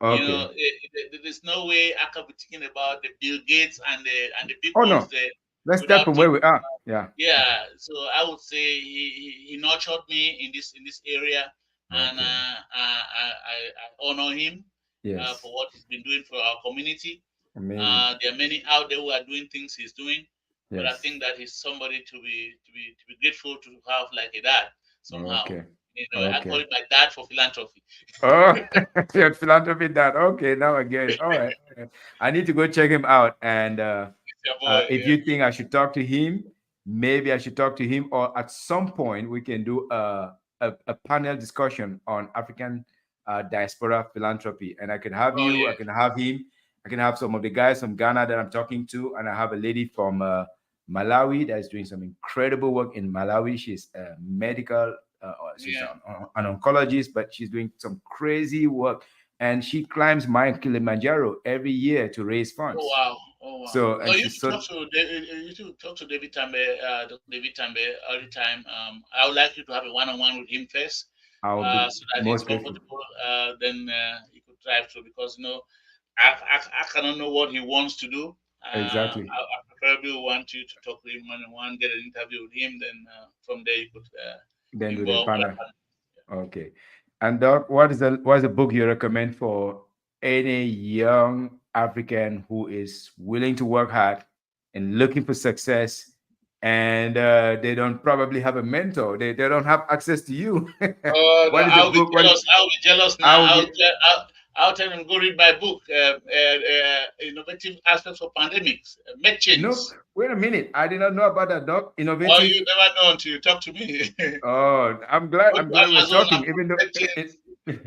You know, Okay. there's no way I can be thinking about the Bill Gates and the big Oh, ones no. there Let's start without from thinking. where we are. Yeah. Yeah, so I would say he nurtured me in this area, and Okay. I honor him Yes. for what he's been doing for our community. Amazing. There are many out there who are doing things he's doing, but I Yes. think that he's somebody to be grateful to have like a dad somehow. Okay. You know, I call Okay. it my dad for philanthropy. Oh, you're philanthropy dad. Okay, now I get it. All right. All right. I need to go check him out. And Yeah, boy. if Yeah. you think I should talk to him, maybe I should talk to him, or at some point we can do a panel discussion on African diaspora philanthropy. And I can have Oh you, I yeah. can have him, I can have some of the guys from Ghana that I'm talking to, and I have a lady from Malawi that is doing some incredible work in Malawi. She's a medical, she's Yeah. an oncologist, but she's doing some crazy work. And she climbs Mount Kilimanjaro every year to raise Oh funds. wow! Oh wow! So, Oh, and she's so You should talk to David Tambe, Dr. David Tambe all the time. I would like you to have a one-on-one with him first, I'll be so that he's most grateful. comfortable. Then he could drive through because I cannot know what he wants to do. Exactly. I preferably want you to talk to him one-on-one, get an interview with him. Then from there you could Then do the involve other panel. partners. Okay. And Doc, what is the book you recommend for any young African who is willing to work hard and looking for success, and they don't probably have a mentor. They don't have access to you. Oh no, What is the I'll be book? What is jealous. I'll be jealous now. how you I'll tell them go read my book, Innovative Aspects of Pandemics, Make no, Changes. wait a minute. I did not know about that, Doc. Oh, Innovative. you never know until you talk to me. Oh, I'm glad. Go I'm to glad we're Amazon talking, and put even though Make Changes,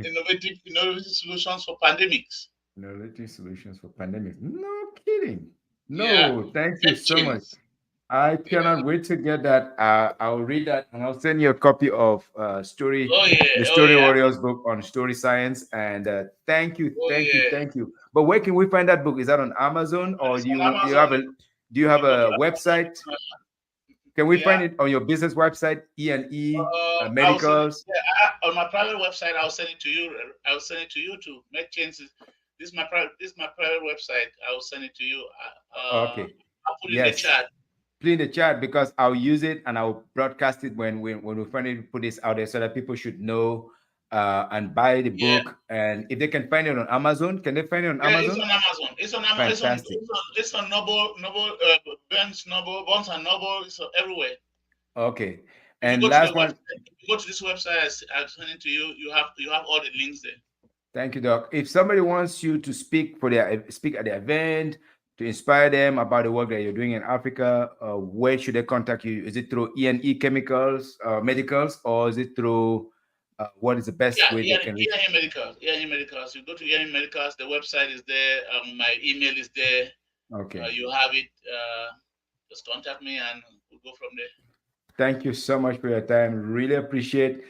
Innovative Solutions for Pandemics. innovative solutions for pandemic. No kidding. Yeah, No, thank you Make so much. Changes. I Yeah. cannot wait to get that. I'll read that and I'll send you a copy of Oh yeah. the Oh Story yeah. Warriors book on story science. And thank you, Oh thank you, yeah. thank you. But where can we find that book? Is that on Amazon, or It's do on you Amazon. have a website? Can we Yeah. find it on your business website, E&E I'll send it. Medicals? Yeah, on my private website. I'll send it to you. I'll send it to you to make changes. This is my private website. I'll send it to you. Okay. I'll put it in the Yes. chat. Put in the chat because I'll use it and I'll broadcast it when we finally put this out there so that people should know and buy the Yeah, book. And if they can find it on Amazon, can they find it on yeah. It's Amazon? on Amazon. It's on Amazon. Fantastic. It's on Noble, Barnes and Noble. It's everywhere. Okay. If you And go to the last one, website, if you go to this website, I'll send it to you. You have all the links there. thank you, Doc. If somebody wants you to speak at the event to inspire them about the work that you're doing in Africa, where should they contact you? Is it through E&E Chemicals, Medicals, or is it through what is the best Yeah, way they yeah, can reach? yeah, Medicals. Yeah, Medicals. You go to yeah, Medicals. The website is there. My email is there. Okay. You have it. Just contact me and we'll go from there. Thank you so much for your time. Really appreciate.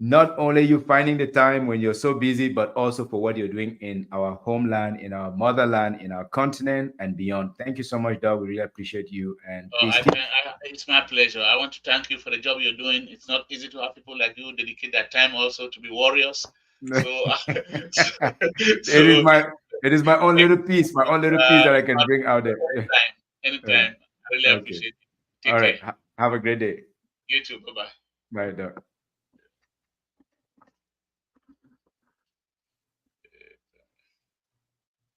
not only you finding the time when you're so busy, but also for what you're doing in our homeland, in our motherland, in our continent, and beyond. Thank you so much, Doug. We really appreciate you. And please keep. It's my pleasure. I want to thank you for the job you're doing. It's not easy to have people like you dedicate that time also to be warriors. So, so It is my own little piece, that I can bring out there. Anytime. I really Okay. appreciate it. Take All care. right. Have a great day. You too. Bye-bye. Bye, Doug.